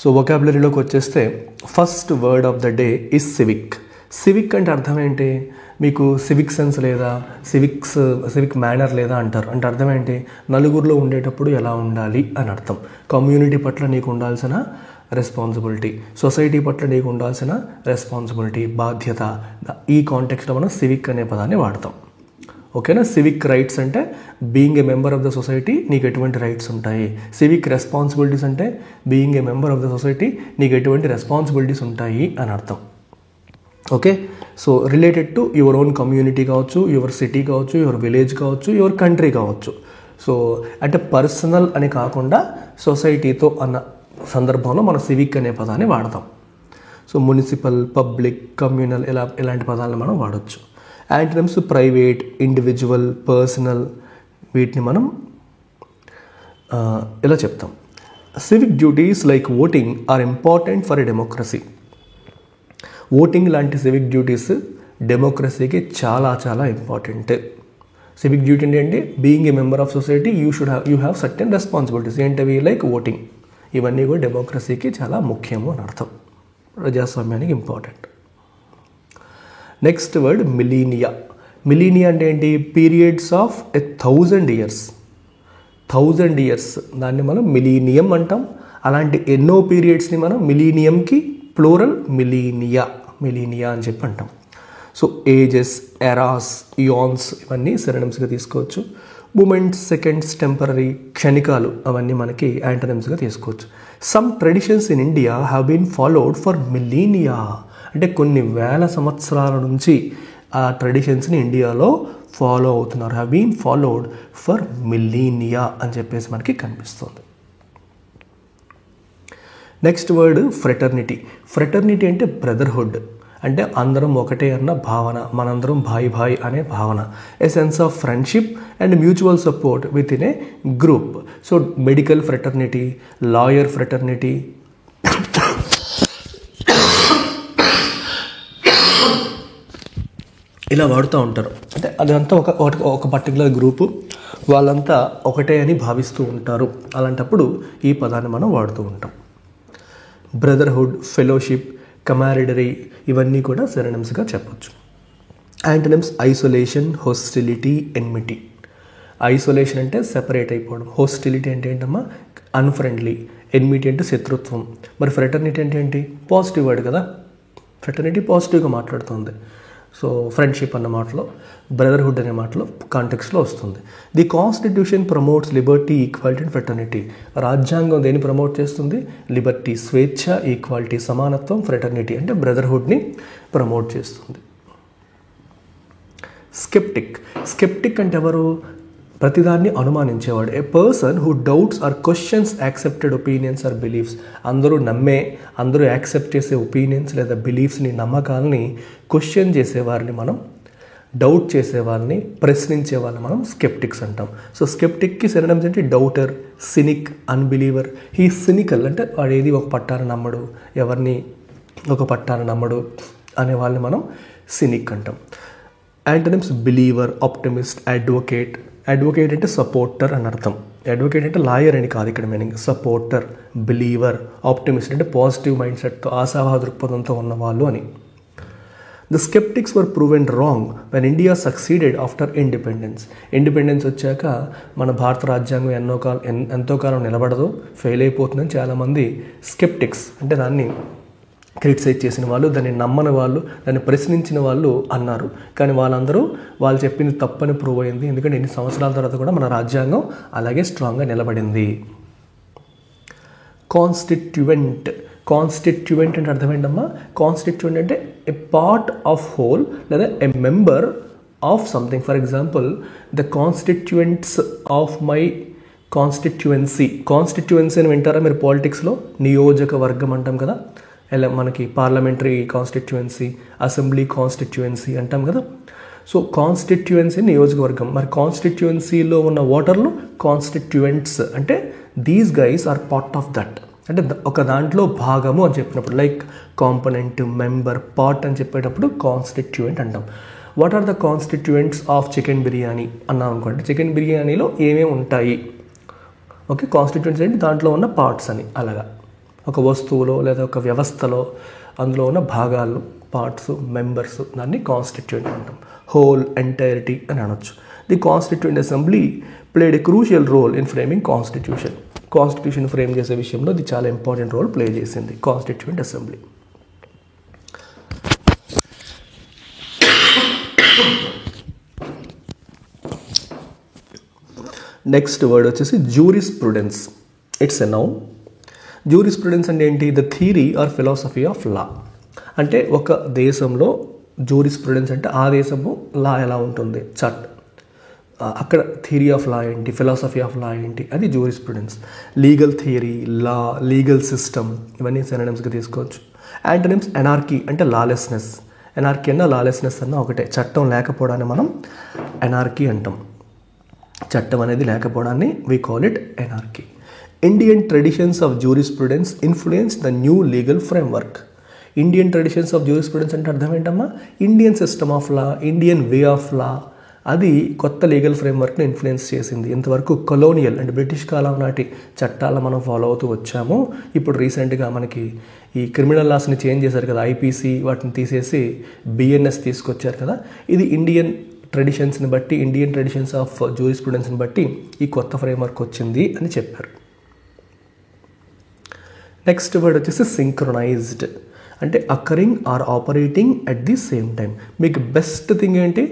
So వొకాబులరీలోకి వచ్చేస్తే first word of the day is civic. Civic అంటే అర్థం ఏంటి? మీకు సివిక్ సెన్స్ లేదా, సివిక్ మేనర్ లేదా అంటారు. అంటే అర్థం ఏంటి? నలుగురిలో ఉండేటప్పుడు ఎలా ఉండాలి అని అర్థం. కమ్యూనిటీ పట్ల నీకు ఉండాల్సిన రెస్పాన్సిబిలిటీ, సొసైటీ పట్ల నీకు ఉండాల్సిన రెస్పాన్సిబిలిటీ, బాధ్యత. ఈ కాంటెక్స్లో మనం సివిక్ అనే పదాన్ని వాడతాం. ఓకేనా? సివిక్ రైట్స్ అంటే being a member of the society నీకు ఎటువంటి రైట్స్ ఉంటాయి. సివిక్ రెస్పాన్సిబిలిటీస్ అంటే being a member of the society నీకు ఎటువంటి రెస్పాన్సిబిలిటీస్ ఉంటాయి అని అర్థం. Okay, so related to your own community కావచ్చు, యువర్ సిటీ కావచ్చు, యువర్ విలేజ్ కావచ్చు, యువర్ కంట్రీ కావచ్చు. సో అంటే పర్సనల్ అని కాకుండా సొసైటీతో అన్న సందర్భంలో మనం సివిక్ అనే పదాన్ని వాడతాం. సో మున్సిపల్, పబ్లిక్, కమ్యూనల్ ఇలాంటి పదాలను మనం వాడచ్చు. యాంటనిమ్స్ ప్రైవేట్, ఇండివిజువల్, పర్సనల్, వీటిని మనం ఇలా చెప్తాం. Civic duties like voting are important for a democracy. Voting లాంటి సివిక్ డ్యూటీస్ డెమోక్రసీకి చాలా చాలా ఇంపార్టెంట్. సివిక్ డ్యూటీ ఏంటంటే being a member of society you have certain responsibilities. ఏంటవి? Like voting. ఇవన్నీ కూడా డెమోక్రసీకి చాలా ముఖ్యము అని అర్థం. ప్రజాస్వామ్యానికి important. Next word millennia. Millennia అంటే ఏంటి? Periods of 1000 years. 1000 years దాన్ని మనం మిలీనియం అంటాం. అలాంటి ఎన్నో పీరియడ్స్ని మనం మిలీనియంకి ప్లూరల్ మిలీనియా అని చెప్పి అంటాం. సో ఏజెస్, ఎరాస్, ఇయాన్స్ ఇవన్నీ సినోనిమ్స్గా తీసుకోవచ్చు. మూమెంట్స్, సెకండ్స్, టెంపరరీ, క్షణికాలు అవన్నీ మనకి యాంటనిమ్స్గా తీసుకోవచ్చు. Some traditions in India have been followed for millennia. అంటే కొన్ని వేల సంవత్సరాల నుంచి ఆ ట్రెడిషన్స్ని ఇండియాలో ఫాలో అవుతున్నారు. Have been followed for millennia అని చెప్పేసి మనకి కనిపిస్తుంది. Next word fraternity. ఫ్రెటర్నిటీ అంటే బ్రదర్హుడ్, అంటే అందరం ఒకటే అన్న భావన, మనందరం భాయ్ అనే భావన. A sense of friendship and mutual support within a group. So medical fraternity, lawyer fraternity, ఇలా వాడుతూ ఉంటారు. అంటే అదంతా ఒక పర్టికులర్ గ్రూపు, వాళ్ళంతా ఒకటే అని భావిస్తూ ఉంటారు. అలాంటప్పుడు ఈ పదాన్ని మనం వాడుతూ ఉంటాం. బ్రదర్హుడ్, ఫెలోషిప్, కమారిడరీ ఇవన్నీ కూడా సినోనిమ్స్గా చెప్పచ్చు. Antonyms isolation, hostility, enmity. Isolation అంటే సెపరేట్ అయిపోవడం. హోస్టిలిటీ అంటే ఏంటమ్మా? అన్ఫ్రెండ్లీ. ఎన్మిటీ అంటే శత్రుత్వం. మరి ఫ్రెటర్నిటీ అంటే ఏంటి? పాజిటివ్ వర్డ్ కదా. ఫ్రెటర్నిటీ పాజిటివ్గా మాట్లాడుతుంది. సో ఫ్రెండ్షిప్ అన్న మాటలో, బ్రదర్హుడ్ అనే మాటలో కాంటెక్స్లో వస్తుంది. The constitution promotes Liberty, equality and fraternity. రాజ్యాంగం దేన్ని ప్రమోట్ చేస్తుంది? లిబర్టీ, స్వేచ్ఛ, ఈక్వాలిటీ, సమానత్వం. ఫ్రెటర్నిటీ అంటే బ్రదర్హుడ్ని ప్రమోట్ చేస్తుంది. స్కెప్టిక్ అంటే ఎవరు? ప్రతిదాన్ని అనుమానించేవాడు. A person who doubts or questions accepted opinions or beliefs. అందరూ యాక్సెప్ట్ చేసే ఒపీనియన్స్ లేదా బిలీఫ్స్ని, నమ్మకాలని క్వశ్చన్ చేసేవారిని మనం, డౌట్ చేసేవారిని, ప్రశ్నించే వాళ్ళని మనం స్కెప్టిక్స్ అంటాం. సో స్కెప్టిక్కి సినోనిమ్స్ ఏంటి? Doubter, cynic, unbeliever. He cynical అంటే వాడు ఏది ఒక పట్టాన నమ్మడు, ఎవరిని ఒక పట్టాన నమ్మడు అనే వాళ్ళని మనం సినిక్ అంటాం. Antonyms believer, optimist, advocate. Advocate అంటే సపోర్టర్ అని అర్థం. అడ్వకేట్ అంటే లాయర్ అని కాదు ఇక్కడ మీనింగ్. Supporter, believer. ఆప్టిమిస్ట్ అంటే పాజిటివ్ మైండ్ సెట్తో, ఆశావాహ దృక్పథంతో ఉన్నవాళ్ళు అని. The skeptics were proven wrong when India succeeded after independence. Independence వచ్చాక మన భారత రాజ్యాంగం ఎంతో కాలం నిలబడదు, ఫెయిల్ అయిపోతుందని చాలామంది స్కెప్టిక్స్ అంటే దాన్ని క్రిటిసైజ్ చేసిన వాళ్ళు, దాన్ని నమ్మని వాళ్ళు, దాన్ని ప్రశ్నించిన వాళ్ళు అన్నారు. కానీ వాళ్ళు చెప్పింది తప్పని ప్రూవ్ అయింది. ఎందుకంటే ఎన్ని సంవత్సరాల తర్వాత కూడా మన రాజ్యాంగం అలాగే స్ట్రాంగ్గా నిలబడింది. కాన్స్టిట్యూయెంట్ అంటే అర్థం ఏంటమ్మా? కాన్స్టిట్యూయెంట్ అంటే ఏ పార్ట్ ఆఫ్ హోల్ లేదా ఏ member of something. For example, the constituents of my constituency అని వింటారా మీరు పాలిటిక్స్లో? నియోజకవర్గం అంటాం కదా. ఎలా మనకి పార్లమెంటరీ కాన్స్టిట్యుయెన్సీ, అసెంబ్లీ కాన్స్టిట్యుయెన్సీ అంటాం కదా. సో కాన్స్టిట్యుయెన్సీ నియోజకవర్గం. మరి కాన్స్టిట్యుయెన్సీలో ఉన్న ఓటర్లు కాన్స్టిట్యుయెంట్స్. అంటే these guys are part of that. అంటే ఒక దాంట్లో భాగము అని చెప్పినప్పుడు, లైక్ కాంపనెంట్, మెంబర్, పార్ట్ అని చెప్పేటప్పుడు కాన్స్టిట్యుయెంట్ అంటాం. What are the constituents of chicken biryani అన్నాం అనుకోండి. చికెన్ బిర్యానీలో ఏమేమి ఉంటాయి? ఓకే, కాన్స్టిట్యుయెంట్స్ అంటే దాంట్లో ఉన్న పార్ట్స్ అని అలాగా. ఒక వస్తువులో లేదా ఒక వ్యవస్థలో అందులో ఉన్న భాగాలు, పార్ట్స్, మెంబర్స్, దాన్ని కాన్స్టిట్యూయెంట్ అంటాం. హోల్, ఎంటైరిటీ అని అనొచ్చు. The constituent assembly played a crucial role in framing constitution. Constitution frame చేసే విషయంలో ఇది చాలా ఇంపార్టెంట్ రోల్ ప్లే చేసింది కాన్స్టిట్యూయెంట్ అసెంబ్లీ. నెక్స్ట్ వర్డ్ వచ్చేసి jurisprudence. It's a noun. Jurisprudence అంటే ఏంటి? The theory or philosophy of law. అంటే ఒక దేశంలో జ్యూరిస్ప్రుడెన్స్ అంటే ఆ దేశము లా ఎలా ఉంటుంది, అక్కడ థియరీ ఆఫ్ లా ఏంటి, ఫిలాసఫీ ఆఫ్ లా ఏంటి, అది జ్యూరిస్ప్రుడెన్స్. లీగల్ థియరీ, లా, లీగల్ సిస్టమ్, ఇవన్నీ సినోనిమ్స్గా తీసుకోవచ్చు. యాంటోనిమ్స్: ఎనార్కీ అంటే లాలెస్నెస్. ఎనార్కీ అన్న లాలెస్నెస్ అన్న ఒకటే. చట్టం లేకపోవడాన్ని మనం ఎనార్కీ అంటాం. చట్టం అనేది లేకపోవడాన్ని we call it anarchy. Indian traditions of jurisprudence influence the new legal framework. Indian traditions of jurisprudence అంటే అర్థం ఏంటమ్మా? Indian system of law, Indian way of law, అది కొత్త లీగల్ ఫ్రేమ్వర్క్ని ఇన్ఫ్లుయెన్స్ చేసింది. ఇంతవరకు కొలోనియల్ అంటే బ్రిటిష్ కాలం నాటి చట్టాలను మనం ఫాలో అవుతూ వచ్చాము. ఇప్పుడు రీసెంట్గా మనకి ఈ క్రిమినల్ లాస్ని చేంజ్ చేశారు కదా, ఐపీసీ వాటిని తీసేసి బిఎన్ఎస్ తీసుకొచ్చారు కదా. ఇది ఇండియన్ ట్రెడిషన్స్ని బట్టి, ఇండియన్ ట్రెడిషన్స్ ఆఫ్ జ్యూరిస్ప్రుడెన్స్ని బట్టి ఈ కొత్త ఫ్రేమ్వర్క్ వచ్చింది అని చెప్పారు. నెక్స్ట్ వర్డ్ వచ్చేసి సింక్రొనైజ్డ్. అంటే occurring or operating at the same time. మీకు బెస్ట్ థింగ్ ఏంటి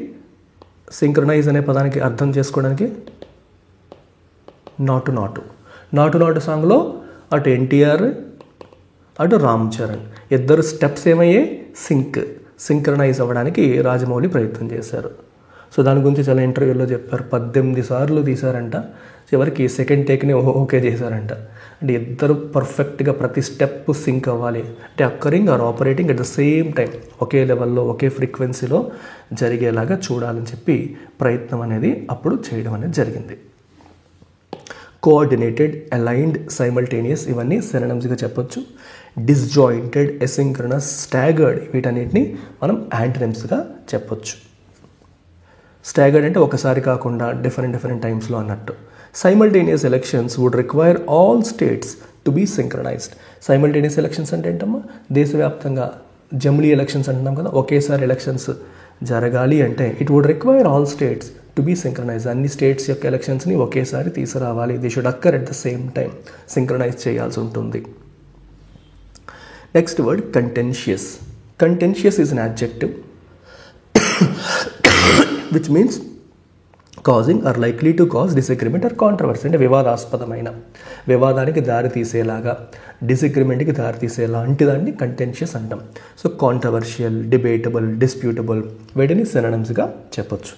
సింక్రొనైజ్ అనే పదానికి అర్థం చేసుకోవడానికి? నాటు నాటు సాంగ్లో అటు ఎన్టీఆర్ అటు రామ్ చరణ్ ఇద్దరు స్టెప్స్ ఏమయ్యే సింక్రనైజ్ అవ్వడానికి రాజమౌళి ప్రయత్నం చేశారు. సో దాని గురించి చాలా ఇంటర్వ్యూలో చెప్పారు. 18 సార్లు తీశారంట, చివరికి సెకండ్ టేక్ని ఓకే చేశారంట. అంటే ఇద్దరు పర్ఫెక్ట్గా ప్రతి స్టెప్ సింక్ అవ్వాలి. అంటే occurring or operating at the same time, ఒకే లెవెల్లో ఒకే ఫ్రీక్వెన్సీలో జరిగేలాగా చూడాలని చెప్పి ప్రయత్నం అనేది అప్పుడు చేయడం అనేది జరిగింది. కోఆర్డినేటెడ్, అలైన్డ్, సైమల్టేనియస్, ఇవన్నీ సినోనిమ్స్గా చెప్పొచ్చు. డిస్జాయింటెడ్, ఎసింక్రనస్, స్టాగర్డ్, వీటన్నిటిని మనం యాంటోనిమ్స్గా చెప్పొచ్చు. స్టాగర్డ్ అంటే ఒకసారి కాకుండా డిఫరెంట్ టైమ్స్లో అన్నట్టు. Simultaneous elections would require all states to be synchronized. Simultaneous elections అంటే ఏంటమ్మా? దేశవ్యాప్తంగా జమిలీ ఎలక్షన్స్ అంటున్నాం కదా, ఒకేసారి ఎలక్షన్స్ జరగాలి అంటే it would require all states to be synchronize. అన్ని స్టేట్స్ యొక్క ఎలక్షన్స్ని ఒకేసారి తీసుకురావాలి. They should occur at the same time, synchronize చేయాల్సి ఉంటుంది. Next word contentious. Contentious is an adjective which means causing or likely to cause disagreement or controversy. అంటే వివాదాస్పదమైన, వివాదానికి దారి తీసేలాగా, డిసగ్రిమెంట్కి దారి తీసేలా అంటే దాన్ని కంటెన్షియస్ అంటాం. సో కాంట్రవర్షియల్, డిబేటబుల్, డిస్ప్యూటబుల్, వీటిని సినోనిమ్స్గా చెప్పొచ్చు.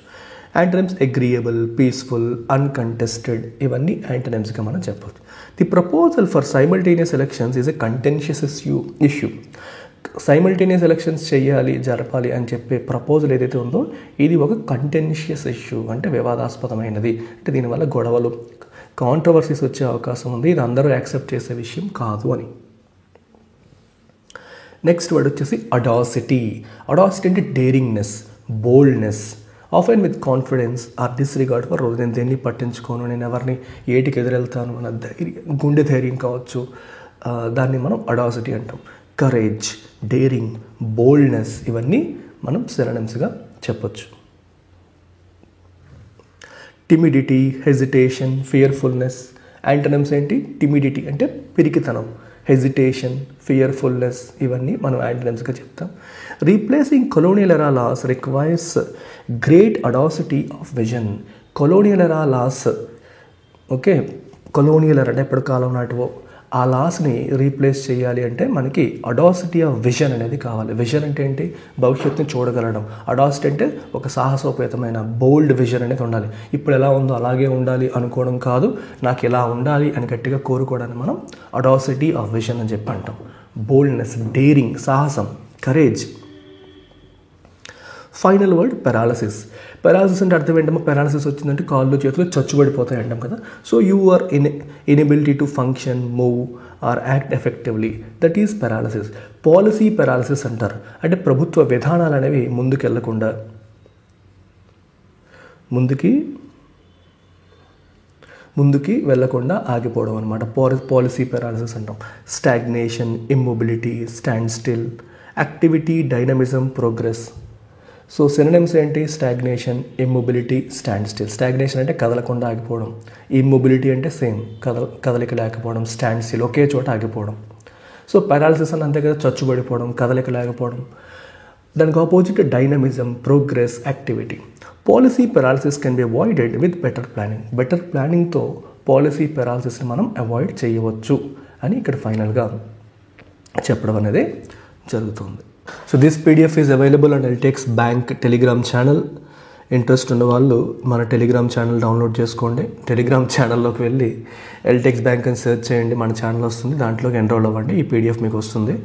యాంటోనిమ్స్: అగ్రీయబుల్, పీస్ఫుల్, అన్కంటెస్టెడ్, ఇవన్నీ యాంటోనిమ్స్గా మనం చెప్పొచ్చు. The proposal for simultaneous elections is a contentious issue. Simultaneous elections జరపాలి అని చెప్పే ప్రపోజల్ ఏదైతే ఉందో ఇది ఒక కంటెన్షియస్ ఇష్యూ, అంటే వివాదాస్పదమైనది. అంటే దీనివల్ల గొడవలు, కాంట్రవర్సీస్ వచ్చే అవకాశం ఉంది, ఇది అందరూ యాక్సెప్ట్ చేసే విషయం కాదు అని. నెక్స్ట్ వర్డ్ వచ్చేసి అడాసిటీ. అడాసిటీ అంటే daringness, boldness, often with confidence or disregard for rules. నేను దేన్ని పట్టించుకోను, నేను ఎవరిని ఏటికి ఎదురెళ్తాను అన్న గుండె ధైర్యం కావచ్చు, దాన్ని మనం అడాసిటీ అంటాం. కరేజ్, డేరింగ్, బోల్డ్నెస్, ఇవన్నీ మనం సినోనిమ్స్గా చెప్పొచ్చు. Timidity, hesitation, fearfulness. యాంటోనిమ్స్ ఏంటి? టిమిడిటీ అంటే పిరికితనం, హెజిటేషన్, ఫియర్ఫుల్నెస్, ఇవన్నీ మనం యాంటోనిమ్స్గా చెప్తాం. Replacing colonial era laws requires great audacity of vision. Colonial era laws, okay, colonial era అంటే ఎప్పుడు కాలం నాటివో ఆ లాస్ని రీప్లేస్ చేయాలి అంటే మనకి అడాసిటీ ఆఫ్ విజన్ అనేది కావాలి. విజన్ అంటే ఏంటి? భవిష్యత్తుని చూడగలడం. అడాసిటీ అంటే ఒక సాహసోపేతమైన బోల్డ్ విజన్ అనేది ఉండాలి. ఇప్పుడు ఎలా ఉందో అలాగే ఉండాలి అనుకోవడం కాదు, నాకు ఎలా ఉండాలి అని గట్టిగా కోరుకోవడాన్ని మనం అడాసిటీ ఆఫ్ విజన్ అని చెప్పి అంటాం. బోల్డ్నెస్, డేరింగ్, సాహసం, courage. Final word paralysis. Paralysis అంటే అర్థం ఏంటమ్మా? పెరాలసిస్ వచ్చిందంటే కాళ్ళు చేతులు చచ్చుబడిపోతాయి అంటాం కదా. So you are inability to function, move or act effectively, that is paralysis. Policy paralysis అంటారు. అంటే ప్రభుత్వ విధానాలు అనేవి ముందుకెళ్లకుండా, ముందుకి వెళ్ళకుండా ఆగిపోవడం అనమాట. పాలసీ పెరాలిసిస్ అంటాం. Stagnation, immobility, stand still, activity, dynamism, progress. So synonyms ఏంటి? Stagnation, immobility, stand still. Stagnation అంటే కదలకుండా ఆగిపోవడం, ఇమ్మొబిలిటీ అంటే సేమ్ కదలిక లేకపోవడం, స్టాండ్ స్టిల్ ఒకే చోట ఆగిపోవడం. సో పారాలిసిస్ అని అంతే కదా, చచ్చుబడిపోవడం, కదలిక లేకపోవడం. దానికి opposite dynamism, progress, activity. Policy paralysis can be avoided with better planning. Better ప్లానింగ్తో పాలసీ పెరాలిసిస్ని మనం అవాయిడ్ చేయవచ్చు అని ఇక్కడ ఫైనల్గా చెప్పడం అనేది జరుగుతుంది. So this PDF is available on LTX bank telegram channel. Interest ఉన్న వాళ్ళు మన టెలిగ్రామ్ ఛానల్ డౌన్లోడ్ చేసుకోండి. టెలిగ్రామ్ ఛానల్లోకి వెళ్ళి LTX బ్యాంక్ అని సెర్చ్ చేయండి, మన ఛానల్ వస్తుంది, దాంట్లోకి ఎన్రోల్ అవ్వండి, ఈ PDF మీకు వస్తుంది.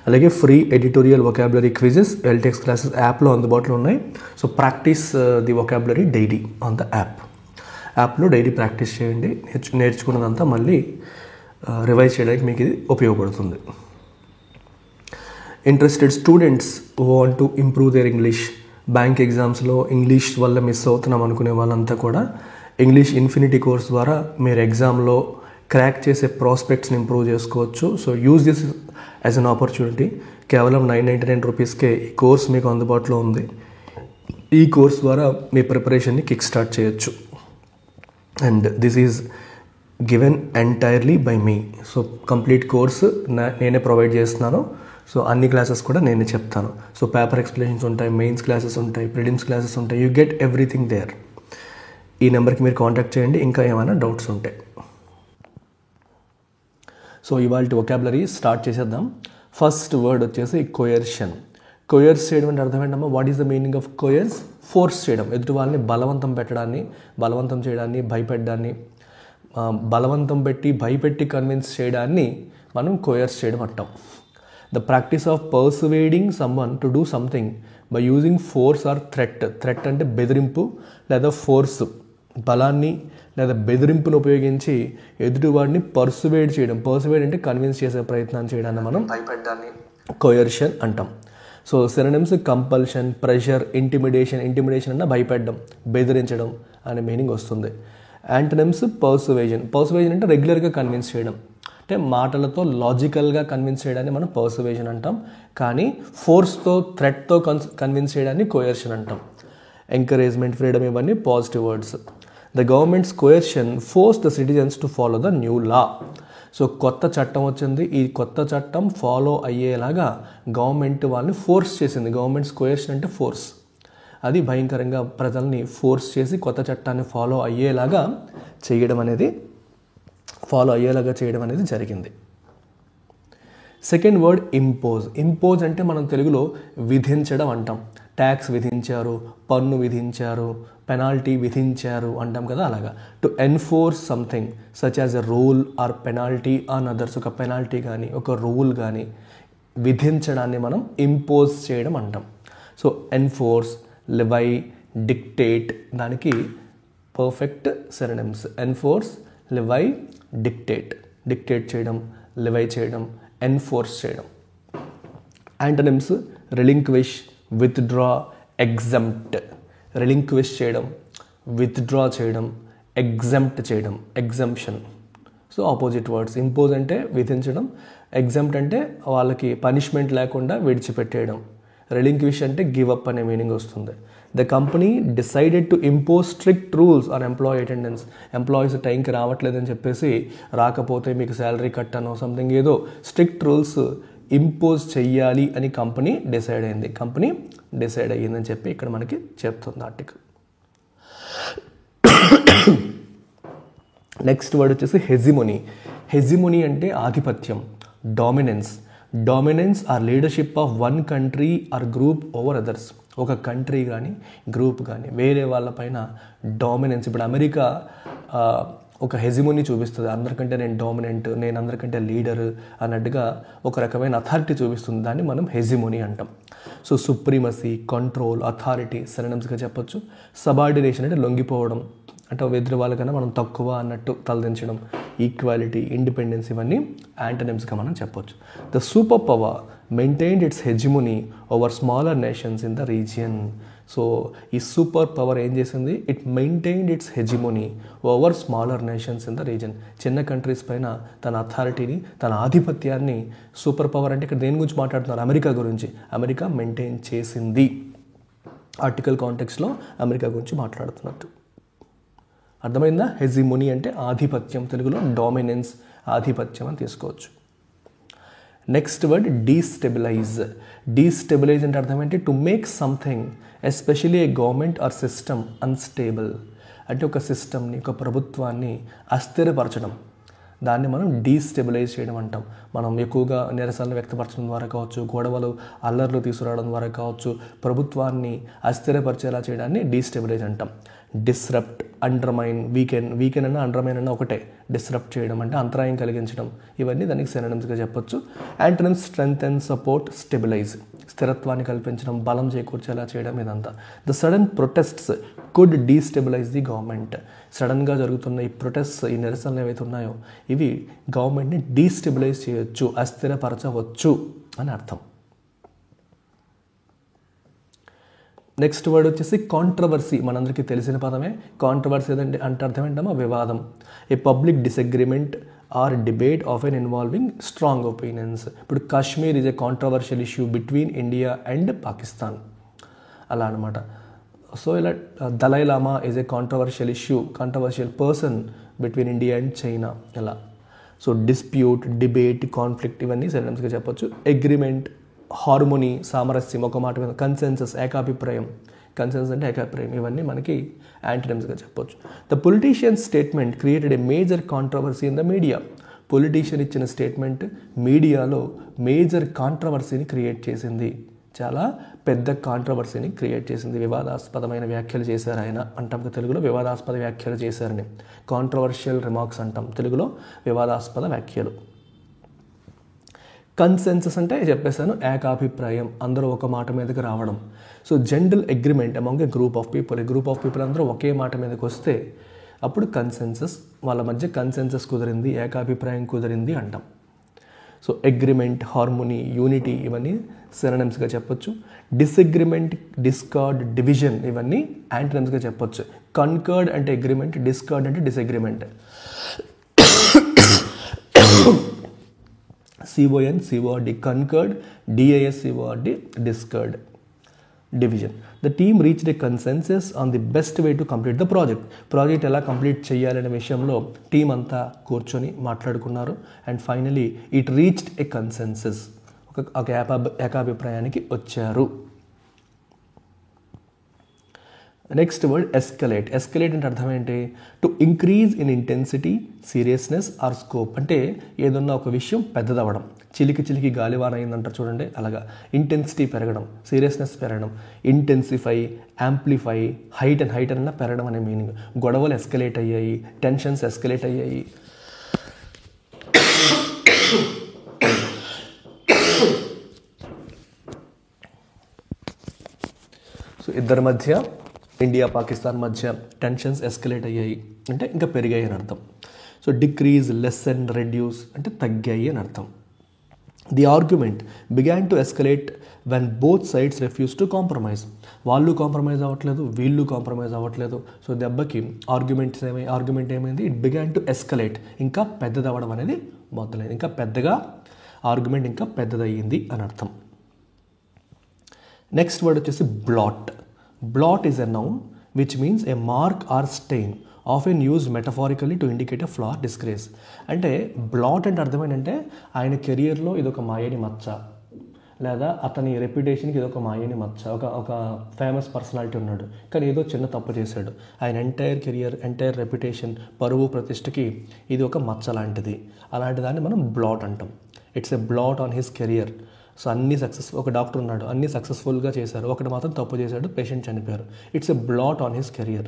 అలాగే free editorial vocabulary quizzes LTX classes యాప్లో అందుబాటులో ఉన్నాయి. So practice the vocabulary daily on the యాప్లో డైలీ ప్రాక్టీస్ చేయండి. నేర్చుకున్నదంతా మళ్ళీ రివైజ్ చేయడానికి మీకు ఇది ఉపయోగపడుతుంది. Interested students want to improve their English. Bank ఎగ్జామ్స్లో ఇంగ్లీష్ వల్ల మిస్ అవుతున్నాం అనుకునే వాళ్ళంతా కూడా ఇంగ్లీష్ ఇన్ఫినిటీ కోర్స్ ద్వారా మీరు ఎగ్జామ్లో క్రాక్ చేసే ప్రాస్పెక్ట్స్ని ఇంప్రూవ్ చేసుకోవచ్చు. So use this as an opportunity. కేవలం 999 రూపీస్కే ఈ కోర్స్ మీకు అందుబాటులో ఉంది. ఈ కోర్స్ ద్వారా మీ ప్రిపరేషన్ని కిక్ స్టార్ట్ చేయొచ్చు. And this is given entirely by me. So complete course నేనే ప్రొవైడ్ చేస్తున్నాను. సో అన్ని క్లాసెస్ కూడా నేనే చెప్తాను. సో పేపర్ ఎక్స్ప్లెనేషన్స్ ఉంటాయి, మెయిన్స్ క్లాసెస్ ఉంటాయి, ప్రిలిమ్స్ క్లాసెస్ ఉంటాయి. You get everything there. ఈ నెంబర్కి మీరు కాంటాక్ట్ చేయండి ఇంకా ఏమైనా డౌట్స్ ఉంటాయి. సో ఇవాళ వొకాబులరీ స్టార్ట్ చేసేద్దాం. ఫస్ట్ వర్డ్ వచ్చేసి కోయర్షన్. కోయర్స్ చేయడం అంటే అర్థం ఏంటమ్మా? What is the meaning of coerce? Force చేయడం, ఎదుటి వాళ్ళని బలవంతం చేయడాన్ని, భయపెట్టడాన్ని, బలవంతం పెట్టి భయపెట్టి కన్విన్స్ చేయడాన్ని మనం కోయర్స్ చేయడం అంటాం. The practice of persuading someone to do something by using force or threat. Threat అంటే బెదిరింపు లేదా ఫోర్స్, బలాన్ని లేదా బెదిరింపును ఉపయోగించి ఎదుటివాడిని పర్సువేడ్ చేయడం. పర్సువేడ్ అంటే కన్విన్స్ చేసే ప్రయత్నం చేయడాన్ని మనం భయపెట్టడాన్ని కోయర్షన్ అంటాం. So synonyms compulsion, pressure, intimidation. Intimidation అంటే భయపెట్టడం, బెదిరించడం అనే మీనింగ్ వస్తుంది. యాంటోనిమ్స్ పర్సువేజన్. పర్సువేజన్ అంటే రెగ్యులర్గా కన్విన్స్ చేయడం, అంటే మాటలతో లాజికల్గా కన్విన్స్ చేయడాన్ని మనం పర్సువేషన్ అంటాం. కానీ ఫోర్స్తో, థ్రెట్తో కన్విన్స్ చేయడాన్ని కోయర్షన్ అంటాం. ఎంకరేజ్మెంట్, ఫ్రీడమ్ ఇవన్నీ positive words. The governments coercion force the citizens to follow the new law. So కొత్త చట్టం వచ్చింది, ఈ కొత్త చట్టం ఫాలో అయ్యేలాగా గవర్నమెంట్ వాళ్ళని ఫోర్స్ చేసింది. గవర్నమెంట్స్ కోయర్షన్ అంటే ఫోర్స్. అది భయంకరంగా ప్రజల్ని ఫోర్స్ చేసి కొత్త చట్టాన్ని ఫాలో అయ్యేలాగా చేయడం అనేది జరిగింది. Second word impose. ఇంపోజ్ అంటే మనం తెలుగులో విధించడం అంటాం. ట్యాక్స్ విధించారు, పన్ను విధించారు, పెనాల్టీ విధించారు అంటాం కదా, అలాగా. To enforce something such as a rule or penalty on others. ఒక పెనాల్టీ కానీ ఒక రూల్ కానీ విధించడాన్ని మనం ఇంపోజ్ చేయడం అంటాం. సో ఎన్ఫోర్స్, లివై, డిక్టేట్ దానికి perfect synonyms. Enforce, levy, dictate చేయడం, లివై చేయడం, ఎన్ఫోర్స్ చేయడం. Antonyms relinquish, withdraw, exempt. Relinquish చేయడం, విత్డ్రా చేయడం, ఎగ్జెంప్ట్ చేయడం, exemption. So opposite words. Impose అంటే విధించడం, ఎగ్జెంప్ట్ అంటే వాళ్ళకి పనిష్మెంట్ లేకుండా విడిచిపెట్టేయడం, రిలింక్విష్ అంటే గివ్ అప్ అనే మీనింగ్ వస్తుంది. The company decided to impose strict rules on employee attendance. Employees టైంకి రావట్లేదని చెప్పేసి, రాకపోతే మీకు శాలరీ కట్ అనో సంథింగ్ ఏదో స్ట్రిక్ట్ రూల్స్ ఇంపోజ్ చెయ్యాలి అని కంపెనీ డిసైడ్ అయ్యిందని చెప్పి ఇక్కడ మనకి చెప్తుంది ఆర్టికల్. నెక్స్ట్ వర్డ్ వచ్చేసి హెజిమోనీ. హెజిమోనీ అంటే ఆధిపత్యం, dominance or leadership of one country or group over others. ఒక కంట్రీ కానీ గ్రూప్ కానీ వేరే వాళ్ళపైన డామినెన్స్. ఇప్పుడు అమెరికా ఒక హెజిమోనీ చూపిస్తుంది, అందరికంటే నేను డామినెంట్, నేను అందరికంటే లీడర్ అన్నట్టుగా ఒక రకమైన అథారిటీ చూపిస్తుంది. దాన్ని మనం హెజిమోనీ అంటాం. సో సుప్రీమసీ, కంట్రోల్, అథారిటీ సినోనిమ్స్గా చెప్పొచ్చు. సబార్డినేషన్ అంటే లొంగిపోవడం, అంటే ఎదురు వాళ్ళకన్నా మనం తక్కువ అన్నట్టు తలదించడం, ఈక్వాలిటీ, ఇండిపెండెన్స్ ఇవన్నీ యాంటనిమ్స్గా మనం చెప్పొచ్చు. The super power maintained its hegemony over smaller nations in the region. So ఈ సూపర్ పవర్ ఏం చేసింది? It maintained its hegemony over smaller nations in the region. చిన్న కంట్రీస్ పైన తన అథారిటీని, తన ఆధిపత్యాన్ని, సూపర్ పవర్ అంటే ఇక్కడ దేని గురించి మాట్లాడుతున్నారు? అమెరికా గురించి. అమెరికా మెయింటైన్ చేసింది. ఆర్టికల్ కాంటెక్స్లో అమెరికా గురించి మాట్లాడుతున్నట్టు అర్థమైందా? హెజిమోనీ అంటే ఆధిపత్యం, తెలుగులో డామినెన్స్, ఆధిపత్యం అని తీసుకోవచ్చు. Next word destabilise. డీస్టెబిలైజ్ అంటే అర్థం ఏంటి? To make something especially A government are system unstable. అంటే ఒక సిస్టమ్ని, ఒక ప్రభుత్వాన్ని అస్థిరపరచడం, దాన్ని మనం డీస్టెబిలైజ్ చేయడం అంటాం. మనం ఎక్కువగా నిరసనలు వ్యక్తపరచడం ద్వారా కావచ్చు, గొడవలు, అల్లర్లు తీసుకురావడం ద్వారా కావచ్చు, ప్రభుత్వాన్ని అస్థిరపరిచేలా చేయడాన్ని డీస్టెబిలైజ్ అంటాం. డిస్రప్ట్, అండర్మైన్, వీకెన్ అన్న అండర్మైన్ అన్న ఒకటే. డిస్రప్ట్ చేయడం అంటే అంతరాయం కలిగించడం, ఇవన్నీ దానికి సినోనిమ్స్గా చెప్పొచ్చు. యాంటోనిమ్స్ స్ట్రెంగ్తెన్, సపోర్ట్, స్టెబిలైజ్, స్థిరత్వాన్ని కల్పించడం, బలం చేకూర్చేలా చేయడం, ఇదంతా. The sudden protests could destabilise the government. సడన్గా జరుగుతున్న ఈ ప్రొటెస్ట్స్, ఈ నిరసనలు ఏవైతే ఉన్నాయో ఇవి గవర్నమెంట్ని డీస్టెబిలైజ్ చేయొచ్చు, అస్థిరపరచవచ్చు అని అర్థం. నెక్స్ట్ వర్డ్ వచ్చేసి కాంట్రవర్సీ. మనందరికీ తెలిసిన పదమే. కాంట్రవర్సీ అంటే అర్థం ఏంటమ్మా? వివాదం. A public disagreement or debate often involving strong opinions. ఇప్పుడు Kashmir is a controversial issue between India and Pakistan, అలా అనమాట. సో ఇలా Dalai Lama is a controversial issue, controversial person between India and China, ఇలా. సో డిస్ప్యూట్, డిబేట్, కాన్ఫ్లిక్ట్ ఇవన్నీ సినోనిమ్స్గా చెప్పొచ్చు. Agreement, harmony, సామరస్యం, ఒక మాట మీద. కన్సెన్సస్, ఏకాభిప్రాయం. కన్సెన్సస్ అంటే ఏకాభిప్రాయం. ఇవన్నీ మనకి యాంటనిమ్స్గా చెప్పొచ్చు. The politician statement created a major controversy in the media. Politician ఇచ్చిన స్టేట్మెంట్ మీడియాలో మేజర్ కాంట్రవర్సీని క్రియేట్ చేసింది, చాలా పెద్ద కాంట్రవర్సీని క్రియేట్ చేసింది. వివాదాస్పదమైన వ్యాఖ్యలు చేశారు ఆయన అంటాం తెలుగులో, వివాదాస్పద వ్యాఖ్యలు చేశారని. కాంట్రవర్షియల్ రిమార్క్స్ అంటాం తెలుగులో, వివాదాస్పద వ్యాఖ్యలు. కన్సెన్సస్ అంటే చెప్పేశాను, ఏకాభిప్రాయం, అందరూ ఒక మాట మీదకి రావడం. So general agreement among A group of people. A group of people అందరూ ఒకే మాట మీదకి వస్తే అప్పుడు కన్సెన్సస్, వాళ్ళ మధ్య కన్సెన్సస్ కుదిరింది, ఏకాభిప్రాయం కుదిరింది అంటాం. సో అగ్రిమెంట్, హార్మోనీ, యూనిటీ ఇవన్నీ సినోనిమ్స్గా చెప్పొచ్చు. డిసగ్రిమెంట్, డిస్కార్డ్, డివిజన్ ఇవన్నీ యాంటనిమ్స్గా చెప్పొచ్చు. కన్కర్డ్ అంటే అగ్రిమెంట్, డిస్కార్డ్ అంటే disagreement. CON, CORD, concurred, DIS, CORD, discurred, division. The team reached a consensus on the best way to complete the project. Project ఎలా complete చేయాలనే విషయంలో టీం అంతా కూర్చొని మాట్లాడుకున్నారు. And finally it reached A consensus, ఒక ఏకాభిప్రాయానికి వచ్చారు. Next word escalate. Escalate అంటే అర్థం ఏంటి? To increase in intensity, seriousness or scope. అంటే ఏదన్నా ఒక విషయం పెద్దదవ్వడం. చిలికి గాలివాన అయిందంటారు చూడండి, అలాగా. ఇంటెన్సిటీ పెరగడం, సీరియస్నెస్ పెరగడం. ఇంటెన్సిఫై, యాంప్లిఫై, హైట్ అన్న పెరగడం అనే మీనింగ్. గొడవలు ఎస్కలేట్ అయ్యాయి, టెన్షన్స్ ఎస్కలేట్ అయ్యాయి. సో ఇద్దరి మధ్య, ఇండియా పాకిస్తాన్ మధ్య టెన్షన్స్ ఎస్కలేట్ అయ్యాయి అంటే ఇంకా పెరిగాయి అని అర్థం. సో డిక్రీజ్, లెసన్, రెడ్యూస్ అంటే తగ్గాయి అని అర్థం. The argument began to escalate when both sides refuse to compromise. వాళ్ళు కాంప్రమైజ్ అవ్వట్లేదు, వీళ్ళు కాంప్రమైజ్ అవ్వట్లేదు. సో దెబ్బకి ఆర్గ్యుమెంట్ ఏమైంది? ఇట్ బిగాన్ టు ఎస్కలేట్, ఇంకా పెద్దదవ్వడం అనేది మొదలైంది. ఇంకా పెద్దగా ఆర్గ్యుమెంట్ ఇంకా పెద్దదయ్యింది అని అర్థం. నెక్స్ట్ వర్డ్ వచ్చేసి blot. Blot is a noun which means a mark or stain, often used metaphorically to indicate a flaw or disgrace. అంటే బ్లాట్ అంటే అర్థం ఏంటంటే ఆయన కెరియర్లో ఇదొక మాయని మచ్చ, లేదా అతని రెప్యుటేషన్కి ఇదొక మాయని మచ్చ. ఒక ఫేమస్ పర్సనాలిటీ ఉన్నాడు కానీ ఏదో చిన్న తప్పు చేశాడు. ఆయన ఎంటైర్ కెరియర్, ఎంటైర్ రెప్యుటేషన్, పరువు ప్రతిష్టకి ఇది ఒక మచ్చ లాంటిది. అలాంటి దాన్ని మనం బ్లాట్ అంటాం. It's a blot on his career. So అన్ని ఒక డాక్టర్ ఉన్నాడు, అన్ని సక్సెస్ఫుల్గా చేశారు, ఒకటి మాత్రం తప్పు చేశాడు, పేషెంట్ చనిపోయారు. It's a blot on his career,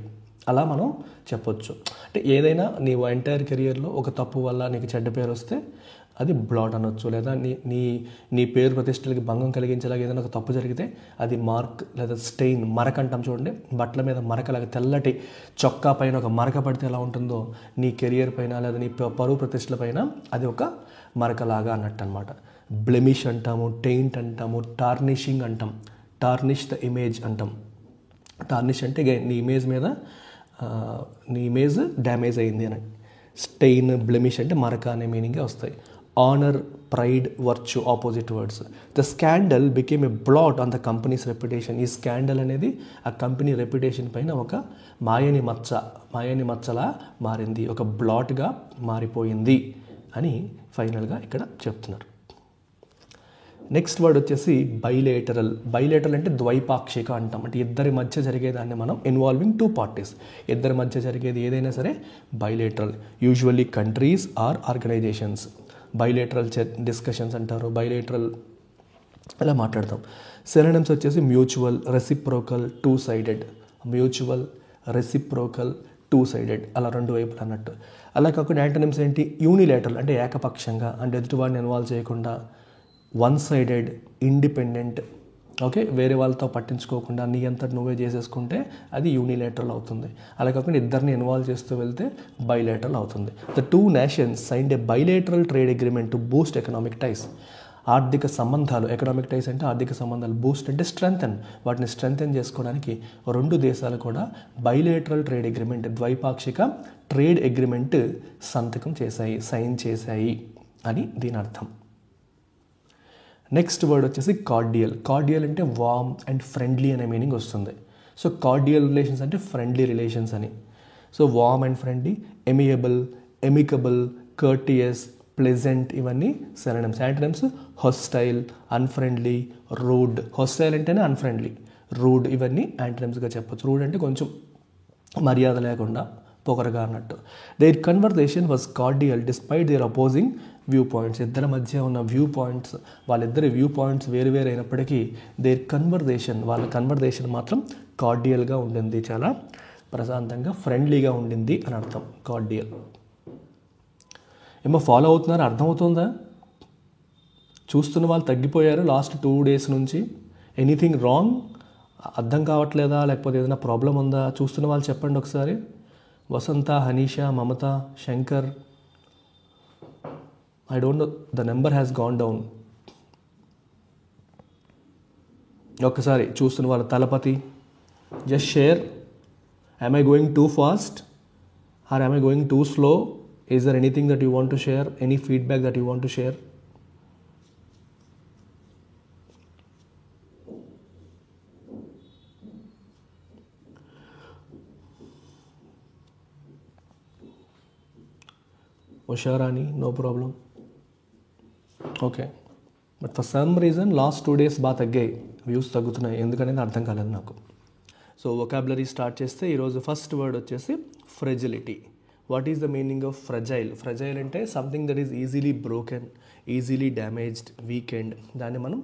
అలా మనం చెప్పొచ్చు. అంటే ఏదైనా నీ ఎంటైర్ కెరియర్లో ఒక తప్పు వల్ల నీకు చెడ్డ పేరు వస్తే అది బ్లాట్ అనొచ్చు. లేదా నీ నీ నీ పేరు ప్రతిష్టలకి భంగం కలిగించేలాగా ఏదైనా ఒక తప్పు జరిగితే అది మార్క్ లేదా స్టెయిన్, మరక అంటాం చూడండి. బట్టల మీద మరకలాగా తెల్లటి చొక్కా పైన ఒక మరక పడితే ఎలా ఉంటుందో నీ కెరియర్ పైన లేదా నీ పరువు ప్రతిష్టల పైన అది ఒక మరకలాగా అన్నట్టు అనమాట. బ్లెమిష్ అంటాము, టెయింట్ అంటాము, టార్నిషింగ్ అంటాం, టార్నిష్ ద ఇమేజ్ అంటాం. టార్నిష్ అంటే నీ ఇమేజ్ మీద నీ ఇమేజ్ డ్యామేజ్ అయింది అని. స్టెయిన్, బ్లెమిష్ అంటే మరక అనే మీనింగే వస్తాయి. Honour, pride, virtue opposite words. The scandal became a blot on the companies reputation. ఈ స్కాండల్ అనేది ఆ కంపెనీ రెప్యుటేషన్ పైన ఒక మాయని మచ్చలా మారింది, ఒక బ్లాట్గా మారిపోయింది అని ఫైనల్గా ఇక్కడ చెప్తున్నారు. నెక్స్ట్ వర్డ్ వచ్చేసి బైలేటరల్. బైలేటరల్ అంటే ద్వైపాక్షిక అంటాం. అంటే ఇద్దరి మధ్య జరిగేదాన్ని మనం ఇన్వాల్వింగ్ టూ పార్టీస్, ఇద్దరి మధ్య జరిగేది ఏదైనా సరే bilateral. Usually countries or organizations. Bilateral discussions అంటారు, బైలేటరల్ అలా మాట్లాడతాం. సినోనిమ్స్ వచ్చేసి mutual, reciprocal, two sided. Mutual, reciprocal, two sided అలా రెండు వైపులు అన్నట్టు. అలా కాకుండా యాంటోనిమ్స్ ఏంటి? యూనిలేటరల్ అంటే ఏకపక్షంగా, అంటే ఎదుటివాడిని ఇన్వాల్వ్ చేయకుండా. వన్ సైడెడ్, ఇండిపెండెంట్, ఓకే, వేరే వాళ్ళతో పట్టించుకోకుండా నీ అంతటి నువ్వే చేసేసుకుంటే అది యూనిలేటరల్ అవుతుంది. అలా కాకుండా ఇద్దరిని ఇన్వాల్వ్ చేస్తూ వెళ్తే బైలేటరల్ అవుతుంది. The two nations signed a bilateral trade agreement to boost economic ties. ఆర్థిక సంబంధాలు, ఎకనామిక్ టైస్ అంటే ఆర్థిక సంబంధాలు, బూస్ట్ అంటే స్ట్రెంగ్తన్, వాటిని స్ట్రెంగ్తన్ చేసుకోవడానికి రెండు దేశాలు కూడా బైలేటరల్ ట్రేడ్ అగ్రిమెంట్, ద్వైపాక్షిక ట్రేడ్ అగ్రిమెంట్ సంతకం చేశాయి, సైన్ చేశాయి అని దీని అర్థం. నెక్స్ట్ వర్డ్ వచ్చేసి కార్డియల్. కార్డియల్ అంటే వార్మ్ అండ్ ఫ్రెండ్లీ అనే మీనింగ్ వస్తుంది. సో కార్డియల్ రిలేషన్స్ అంటే ఫ్రెండ్లీ రిలేషన్స్ అని. So warm and friendly, amiable, amicable, courteous, pleasant ఇవన్నీ synonyms. Antonyms hostile, unfriendly, rude. Hostile అంటేనే అన్ఫ్రెండ్లీ, రూడ్ ఇవన్నీ యాంటోనిమ్స్గా చెప్పొచ్చు. రూడ్ అంటే కొంచెం మర్యాద లేకుండా, పొగరగా అన్నట్టు. Their conversation was cordial despite their opposing view points. ఇద్దరి మధ్య ఉన్న వ్యూ పాయింట్స్, వాళ్ళిద్దరి వ్యూ పాయింట్స్ వేరు వేరు అయినప్పటికీ దేర్ కన్వర్జేషన్, వాళ్ళ కన్వర్జేషన్ మాత్రం కార్డియల్గా ఉండింది, చాలా ప్రశాంతంగా ఫ్రెండ్లీగా ఉండింది అని అర్థం. కార్డియల్. ఏమో ఫాలో అవుతున్నారా? అర్థమవుతుందా? చూస్తున్న వాళ్ళు తగ్గిపోయారు లాస్ట్ 2 days నుంచి. Anything wrong? అర్థం కావట్లేదా, లేకపోతే ఏదైనా ప్రాబ్లం ఉందా? చూస్తున్న వాళ్ళు చెప్పండి ఒకసారి. వసంత, హనీషా, మమత, Shankar. I don't know, the number has gone down. ఒక్కసారి చూస్తున్న వాళ్ళ Thalapathy, just share. Am I going too fast or am I going too slow? Is there anything that you want to share? Any feedback that you want to share? Osharani, no problem. Okay, but for some reason last 2 days బాగా తగ్గాయి, views తగ్గుతున్నాయి, ఎందుకనేది అర్థం కాలేదు నాకు. So vocabulary start చేస్తే ఈరోజు first word వచ్చేసి fragility. What is the meaning of fragile? Fragile అంటే something that is easily broken, easily damaged, weakened, దాన్ని మనం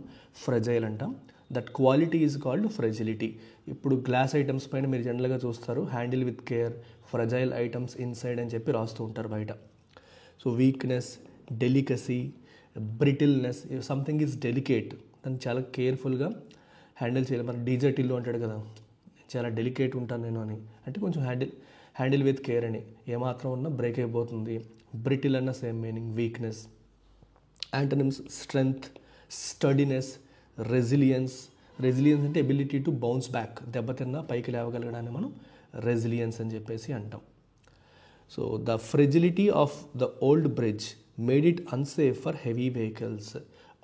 ఫ్రెజైల్ అంటాం. That quality is called fragility. ఇప్పుడు గ్లాస్ ఐటమ్స్ పైన మీరు జనరల్గా చూస్తారు, handle with care, fragile items inside అని చెప్పి రాస్తూ ఉంటారు బయట. So weakness, delicacy, brittleness, something is delicate, దాన్ని చాలా కేర్ఫుల్గా హ్యాండిల్ చేయాలి. మరి డీజే టిల్లు అంటాడు కదా, చాలా డెలికేట్ ఉంటాను నేను అని, అంటే కొంచెం హ్యాండిల్ విత్ కేర్ అని. ఏమాత్రం ఉన్నా బ్రేక్ అయిపోతుంది. బ్రిటిల్ అన్న same meaning, weakness. Antonyms strength, sturdiness, resilience. Resilience అంటే ఎబిలిటీ టు బౌన్స్ బ్యాక్, దెబ్బతిన్నా పైకి లేవగలగడాన్ని మనం రెసిలియన్స్ అని చెప్పేసి అంటాం. So the fragility of the old bridge made it unsafe for heavy vehicles.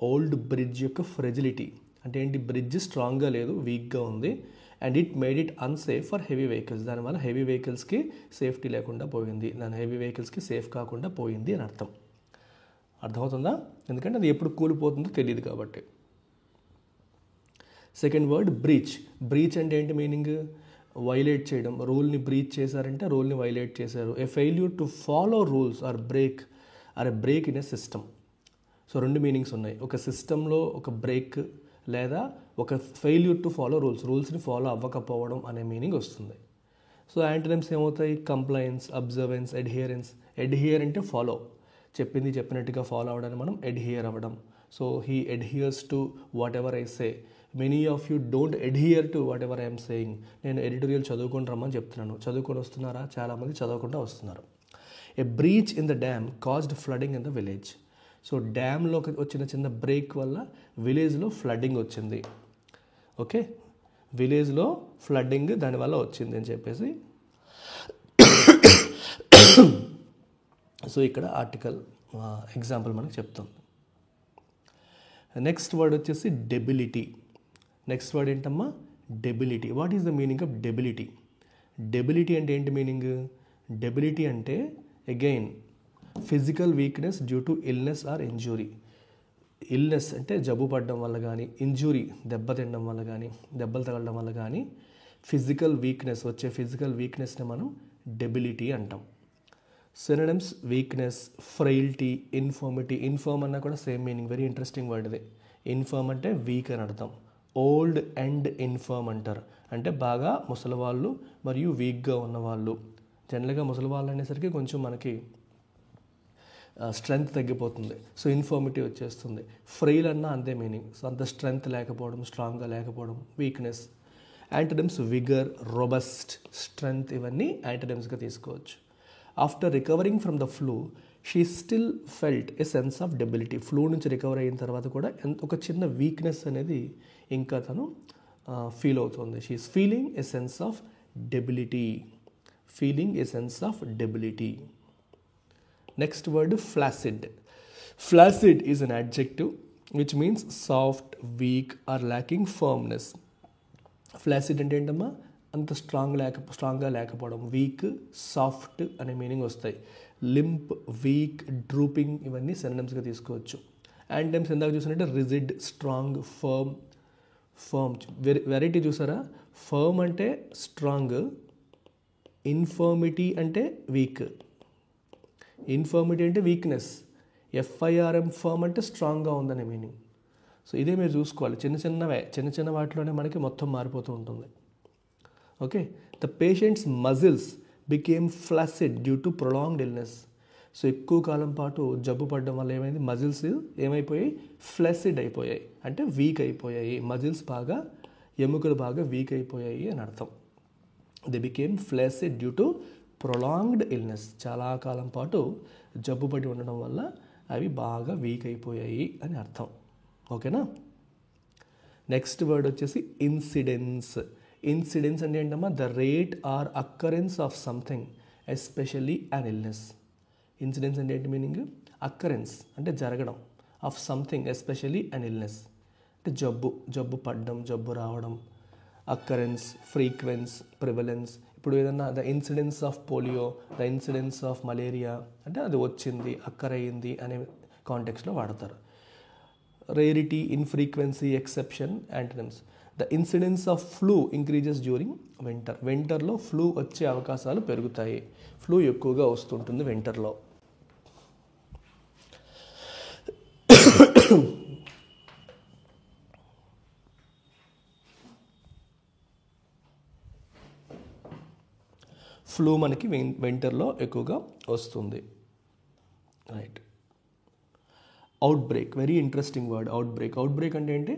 Old bridge యొక్క ఫ్రెజిలిటీ అంటే ఏంటి? బ్రిడ్జ్ స్ట్రాంగ్గా లేదు, వీక్గా ఉంది. And it made it unsafe for heavy vehicles, దానివల్ల హెవీ వెహికల్స్కి సేఫ్టీ లేకుండా పోయింది, దాని హెవీ వెహికల్స్కి సేఫ్ కాకుండా పోయింది అని అర్థం. అర్థమవుతుందా? ఎందుకంటే అది ఎప్పుడు కూలిపోతుందో తెలియదు కాబట్టి. Second word breach. బ్రీచ్ అంటే ఏంటి మీనింగ్? వైలేట్ చేయడం, రూల్ని బ్రీచ్ చేశారంటే రూల్ని వైలేట్ చేశారు. A failure to follow rules or a break in a system. So రెండు మీనింగ్స్ ఉన్నాయి. ఒక సిస్టంలో ఒక బ్రేక్ లేదా ఒక ఫెయిల్యూర్ టు ఫాలో రూల్స్ని ఫాలో అవ్వకపోవడం అనే మీనింగ్ వస్తుంది. సో యాంటోనిమ్స్ ఏమవుతాయి? Compliance, observance, adherence. అడ్హియర్ అంటే ఫాలో, చెప్పింది చెప్పినట్టుగా ఫాలో అవ్వడానికి మనం అడ్హియర్ అవ్వడం. So he adheres to whatever I say. Many of you don't adhere to whatever I'm saying. నేను ఎడిటోరియల్ చదువుకొని రమ్మని చెప్తున్నాను. చదువుకొని వస్తున్నారా? చాలామంది చదవకుండా వస్తున్నారు. A breach in the dam caused flooding in the village. So డ్యామ్లో వచ్చిన చిన్న బ్రేక్ వల్ల విలేజ్లో ఫ్లడ్డింగ్ వచ్చింది. ఓకే, విలేజ్లో ఫ్లడ్డింగ్ దానివల్ల వచ్చింది అని చెప్పేసి సో ఇక్కడ ఆర్టికల్ ఎగ్జాంపుల్ మనకు చెప్తుంది. నెక్స్ట్ వర్డ్ వచ్చేసి డెబిలిటీ. నెక్స్ట్ వర్డ్ ఏంటమ్మా? Debility. What is the meaning of debility? Debility అంటే ఏంటి మీనింగ్? డెబిలిటీ అంటే again physical weakness due to illness are injury. Illness అంటే జబ్బు పడడం వల్ల కానీ, ఇంజురీ దెబ్బ తినడం వల్ల కానీ, దెబ్బలు తగలడం వల్ల కానీ ఫిజికల్ వీక్నెస్ వచ్చే ఫిజికల్ వీక్నెస్ని మనం డెబిలిటీ అంటాం. Synonyms weakness, frailty, infirmity. Infirm అన్నా కూడా same meaning. Very interesting word ఇది. ఇన్ఫర్మ్ అంటే వీక్ అని అర్థం. ఓల్డ్ అండ్ ఇన్ఫర్మ్ అంటారు. అంటే బాగా ముసలివాళ్ళు మరియు వీక్గా ఉన్నవాళ్ళు. జనరల్గా ముసలివాళ్ళు అనేసరికి కొంచెం మనకి స్ట్రెంగ్త్ తగ్గిపోతుంది. సో ఇన్ఫర్మిటీ వచ్చేస్తుంది. ఫ్రెయిల్ అన్నా అంతే మీనింగ్. సో అంత స్ట్రెంగ్త్ లేకపోవడం, స్ట్రాంగ్గా లేకపోవడం, weakness. Antonyms vigour, robust, strength. ఇవన్నీ యాంటోనిమ్స్గా తీసుకోవచ్చు. After recovering from the flu she still felt a sense of debility. Flu నుంచి రికవర్ అయిన తర్వాత కూడా ఒక చిన్న వీక్నెస్ అనేది ఇంకా తను ఫీల్ అవుతుంది. She is feeling a sense of debility. Feeling a sense of debility. Next word, flaccid. Flaccid is an adjective which means soft, weak or lacking firmness. Flaccid అంటే ఏంటమ్మా? అంత స్ట్రాంగ్గా లేకపోవడం. వీక్, సాఫ్ట్ అనే మీనింగ్ వస్తాయి. Lymph, week, drooping ఇవన్నీ సినోనిమ్స్గా తీసుకోవచ్చు. యాంటోనిమ్స్ ఇందాక చూసినట్టే రిజిడ్, స్ట్రాంగ్, ఫర్మ్. వెరైటీ చూసారా? ఫర్మ్ అంటే స్ట్రాంగ్, ఇన్ఫర్మిటీ అంటే వీక్. ఇన్ఫర్మిటీ అంటే వీక్నెస్. ఎఫ్ఐఆర్ఎం ఫర్మ్ అంటే స్ట్రాంగ్గా ఉందనే మీనింగ్. సో ఇదే మీరు చూసుకోవాలి. చిన్న వాటిలోనే మనకి మొత్తం మారిపోతూ ఉంటుంది. Okay, the patients muscles became flaccid due to prolonged illness. So ఎక్కువ కాలం పాటు జబ్బు పడడం వల్ల ఏమైంది? మజిల్స్ ఏమైపోయాయి? ఫ్లాసిడ్ అయిపోయాయి, అంటే వీక్ అయిపోయాయి. మజిల్స్ బాగా, ఎముకలు బాగా వీక్ అయిపోయాయి అని అర్థం. They became flaccid due to prolonged illness. చాలా కాలం పాటు జబ్బు పడి ఉండడం వల్ల అవి బాగా వీక్ అయిపోయాయి అని అర్థం. ఓకేనా? నెక్స్ట్ వర్డ్ వచ్చేసి ఇన్సిడెన్స్. ఇన్సిడెన్స్ అంటే ఏంటమ్మా? The rate or occurrence of something especially an illness. Incidence అంటే ఏంటి మీనింగ్? అక్కరెన్స్ అంటే జరగడం, of something especially an illness అంటే జబ్బు పడడం, జబ్బు రావడం. Occurrence, frequency, prevalence. ఇప్పుడు ఏదన్నా the incidence of polio, the incidence of malaria అంటే అది వచ్చింది, అక్కరయ్యింది అనే కాంటెక్స్లో వాడతారు. Rarity, infrequency, exception antonyms. The incidence of flu increases during winter. వింటర్లో ఫ్లూ వచ్చే అవకాశాలు పెరుగుతాయి. ఫ్లూ ఎక్కువగా వస్తుంటుంది వింటర్లో. ఫ్లూ మనకి వింటర్లో ఎక్కువగా వస్తుంది. Right. Outbreak, very interesting word. Outbreak అంటే ఏంటి?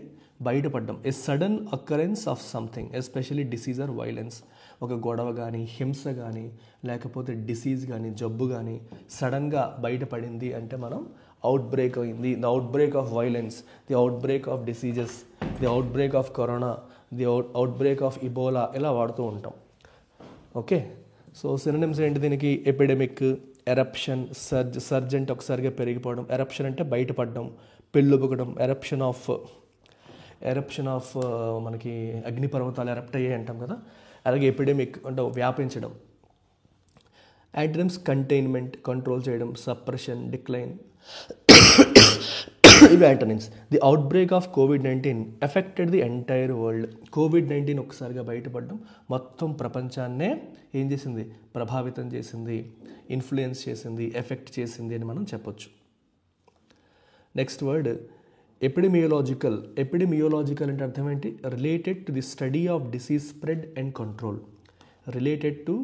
బయటపడడం. ఏ sudden occurrence of something especially disease are violence. ఒక గొడవ కానీ, హింస కానీ, లేకపోతే డిసీజ్ కానీ, జబ్బు కానీ సడన్గా బయటపడింది అంటే మనం అవుట్బ్రేక్ అయింది. The outbreak of violence, the outbreak of diseases, the outbreak of corona, the outbreak of Ebola ఇలా వాడుతూ ఉంటాం. ఓకే, సో సినోనిమ్స్ ఏంటి దీనికి? ఎపిడెమిక్, ఎరప్షన్, సర్జ్ అంటే ఒకసారిగా పెరిగిపోవడం. ఎరప్షన్ అంటే బయటపడడం, పెళ్ళుబుకడం. ఎరప్షన్ ఆఫ్ మనకి అగ్నిపర్వతాలు ఎరప్ట్ అయ్యాయి అంటాం కదా. అలాగే ఎపిడెమిక్ అంటే వ్యాపించడం. యాంటోనిమ్స్ కంటైన్మెంట్, కంట్రోల్ చేయడం, సప్రెషన్, డిక్లైన్. ఇవి antonyms. The outbreak of COVID-19 affected the entire world. COVID-19 ఒకసారిగా బయటపడడం మొత్తం ప్రపంచాన్నే ఏం చేసింది? ప్రభావితం చేసింది, ఇన్ఫ్లుయెన్స్ చేసింది, ఎఫెక్ట్ చేసింది అని మనం చెప్పొచ్చు. Next word ఎపిడమియోలాజికల్. ఎపిడమియోలాజికల్ అంటే అర్థం ఏంటి? Related to the study of disease spread and control. Related to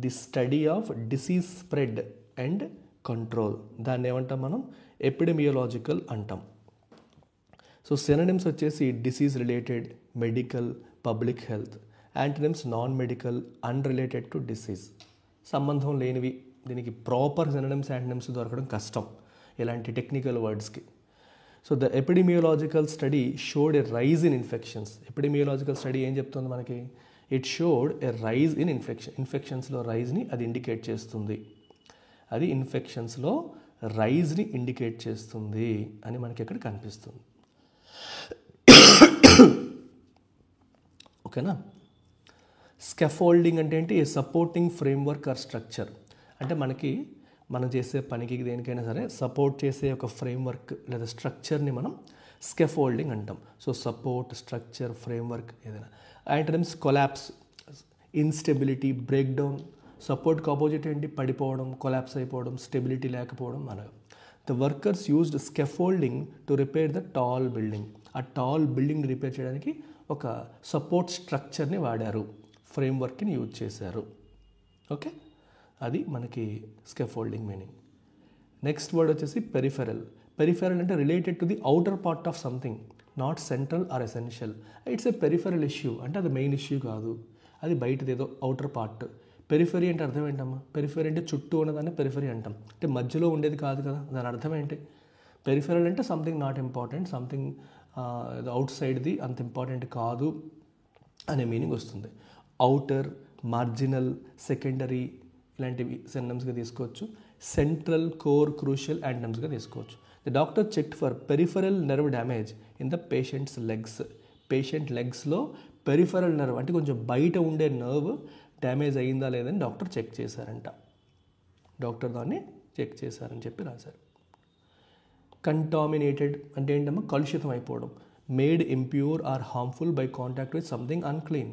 the study of disease spread and control. దాన్ని ఏమంటాం మనం? ఎపిడమియోలాజికల్ అంటాం. సో సినోనిమ్స్ వచ్చేసి disease related, medical, public health. Antonyms non medical, unrelated to disease. సంబంధం లేనివి. దీనికి proper synonyms, antonyms దొరకడం కష్టం ఇలాంటి టెక్నికల్ వర్డ్స్కి. So the epidemiological study showed a rise in infections. Epidemiological study ఏం చెప్తుంది మనకి? It showed a rise in ఇన్ఫెక్షన్స్లో రైజ్ని అది ఇండికేట్ చేస్తుంది. అది ఇన్ఫెక్షన్స్లో రైజ్ని ఇండికేట్ చేస్తుంది అని మనకి ఇక్కడ కనిపిస్తుంది. ఓకేనా? స్కాఫోల్డింగ్ అంటే ఏంటి? ఏ సపోర్టింగ్ ఫ్రేమ్వర్క్ ఆర్ స్ట్రక్చర్. అంటే మనం చేసే పనికి దేనికైనా సరే సపోర్ట్ చేసే ఒక ఫ్రేమ్వర్క్ లేదా స్ట్రక్చర్ని మనం స్కాఫోల్డింగ్ అంటాం. సో సపోర్ట్, స్ట్రక్చర్, ఫ్రేమ్వర్క్ ఏదైనా. Antonyms collapse, instability, break down. సపోర్ట్కి ఆపోజిట్ ఏంటి? పడిపోవడం, కొలాప్స్ అయిపోవడం, స్టెబిలిటీ లేకపోవడం అనగా. The workers used scaffolding to repair the tall building. ఆ టాల్ బిల్డింగ్ని రిపేర్ చేయడానికి ఒక సపోర్ట్ స్ట్రక్చర్ని వాడారు, ఫ్రేమ్వర్క్ని యూజ్ చేశారు. ఓకే, అది మనకి స్కాఫోల్డింగ్ మీనింగ్. నెక్స్ట్ వర్డ్ వచ్చేసి పెరిఫెరల్. పెరిఫెరల్ అంటే related to the outer part of something, not central or essential. It's a peripheral issue అంటే అది మెయిన్ ఇష్యూ కాదు, అది బయటది ఏదో అవుటర్ పార్ట్. పెరిఫెరీ అంటే అర్థం ఏంటమ్మా? పెరిఫెరీ అంటే చుట్టూ ఉన్నదాన్ని పెరిఫెరీ అంటాం. అంటే మధ్యలో ఉండేది కాదు కదా, దాని అర్థం ఏంటి? పెరిఫెరల్ అంటే something not important, something out సైడ్ది అంత ఇంపార్టెంట్ కాదు అనే మీనింగ్ వస్తుంది. ఔటర్, మార్జినల్, సెకండరీ ఇలాంటివి సినోనిమ్స్గా తీసుకోవచ్చు. సెంట్రల్, కోర్, క్రూషియల్ యాంటనిమ్స్గా తీసుకోవచ్చు. The doctor checked for peripheral nerve damage in the patient's legs. Patient లెగ్స్లో పెరిఫెరల్ నెర్వ్ అంటే కొంచెం బయట ఉండే నర్వ్ డ్యామేజ్ అయ్యిందా లేదని డాక్టర్ చెక్ చేశారంట. డాక్టర్ దాన్ని చెక్ చేశారని చెప్పి రాశారు. కంటామినేటెడ్ అంటే ఏంటమ్మా? కలుషితం అయిపోవడం. Made impure or harmful by contact with something unclean.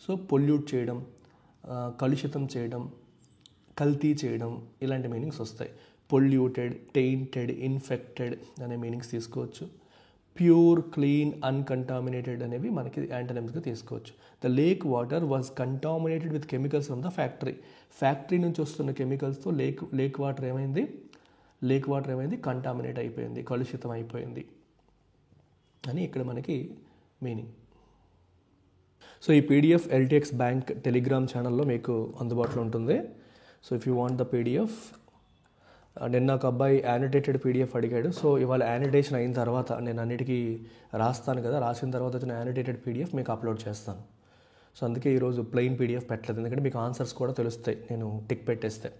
So pollute చేయడం, కలుషితం చేయడం, కల్తీ చేయడం ఇలాంటి మీనింగ్స్ వస్తాయి. పొల్యూటెడ్, టెయింటెడ్, ఇన్ఫెక్టెడ్ అనే మీనింగ్స్ తీసుకోవచ్చు. ప్యూర్, క్లీన్, అన్కంటామినేటెడ్ అనేవి మనకి యాంటనిమ్స్గా తీసుకోవచ్చు. The lake water was contaminated with chemicals from the factory. Factory నుంచి వస్తున్న కెమికల్స్తో లేక్ వాటర్ ఏమైంది? కంటామినేట్ అయిపోయింది, కలుషితం అయిపోయింది అని ఇక్కడ మనకి మీనింగ్. సో ఈ పీడిఎఫ్ LTX బ్యాంక్ టెలిగ్రామ్ ఛానల్లో మీకు అందుబాటులో ఉంటుంది. So if you want the PDF, నిన్న ఒక అబ్బాయి యానిటేటెడ్ పీడిఎఫ్ అడిగాడు. సో ఇవాళ యానిటేషన్ అయిన తర్వాత నేను అన్నిటికీ రాస్తాను కదా, రాసిన తర్వాత వచ్చిన యానిటేటెడ్ పీడిఎఫ్ మీకు అప్లోడ్ చేస్తాను. సో అందుకే ఈరోజు ప్లెయిన్ పీడిఎఫ్ పెట్టలేదు, ఎందుకంటే మీకు ఆన్సర్స్ కూడా తెలుస్తాయి నేను టిక్ పెట్టేస్తే.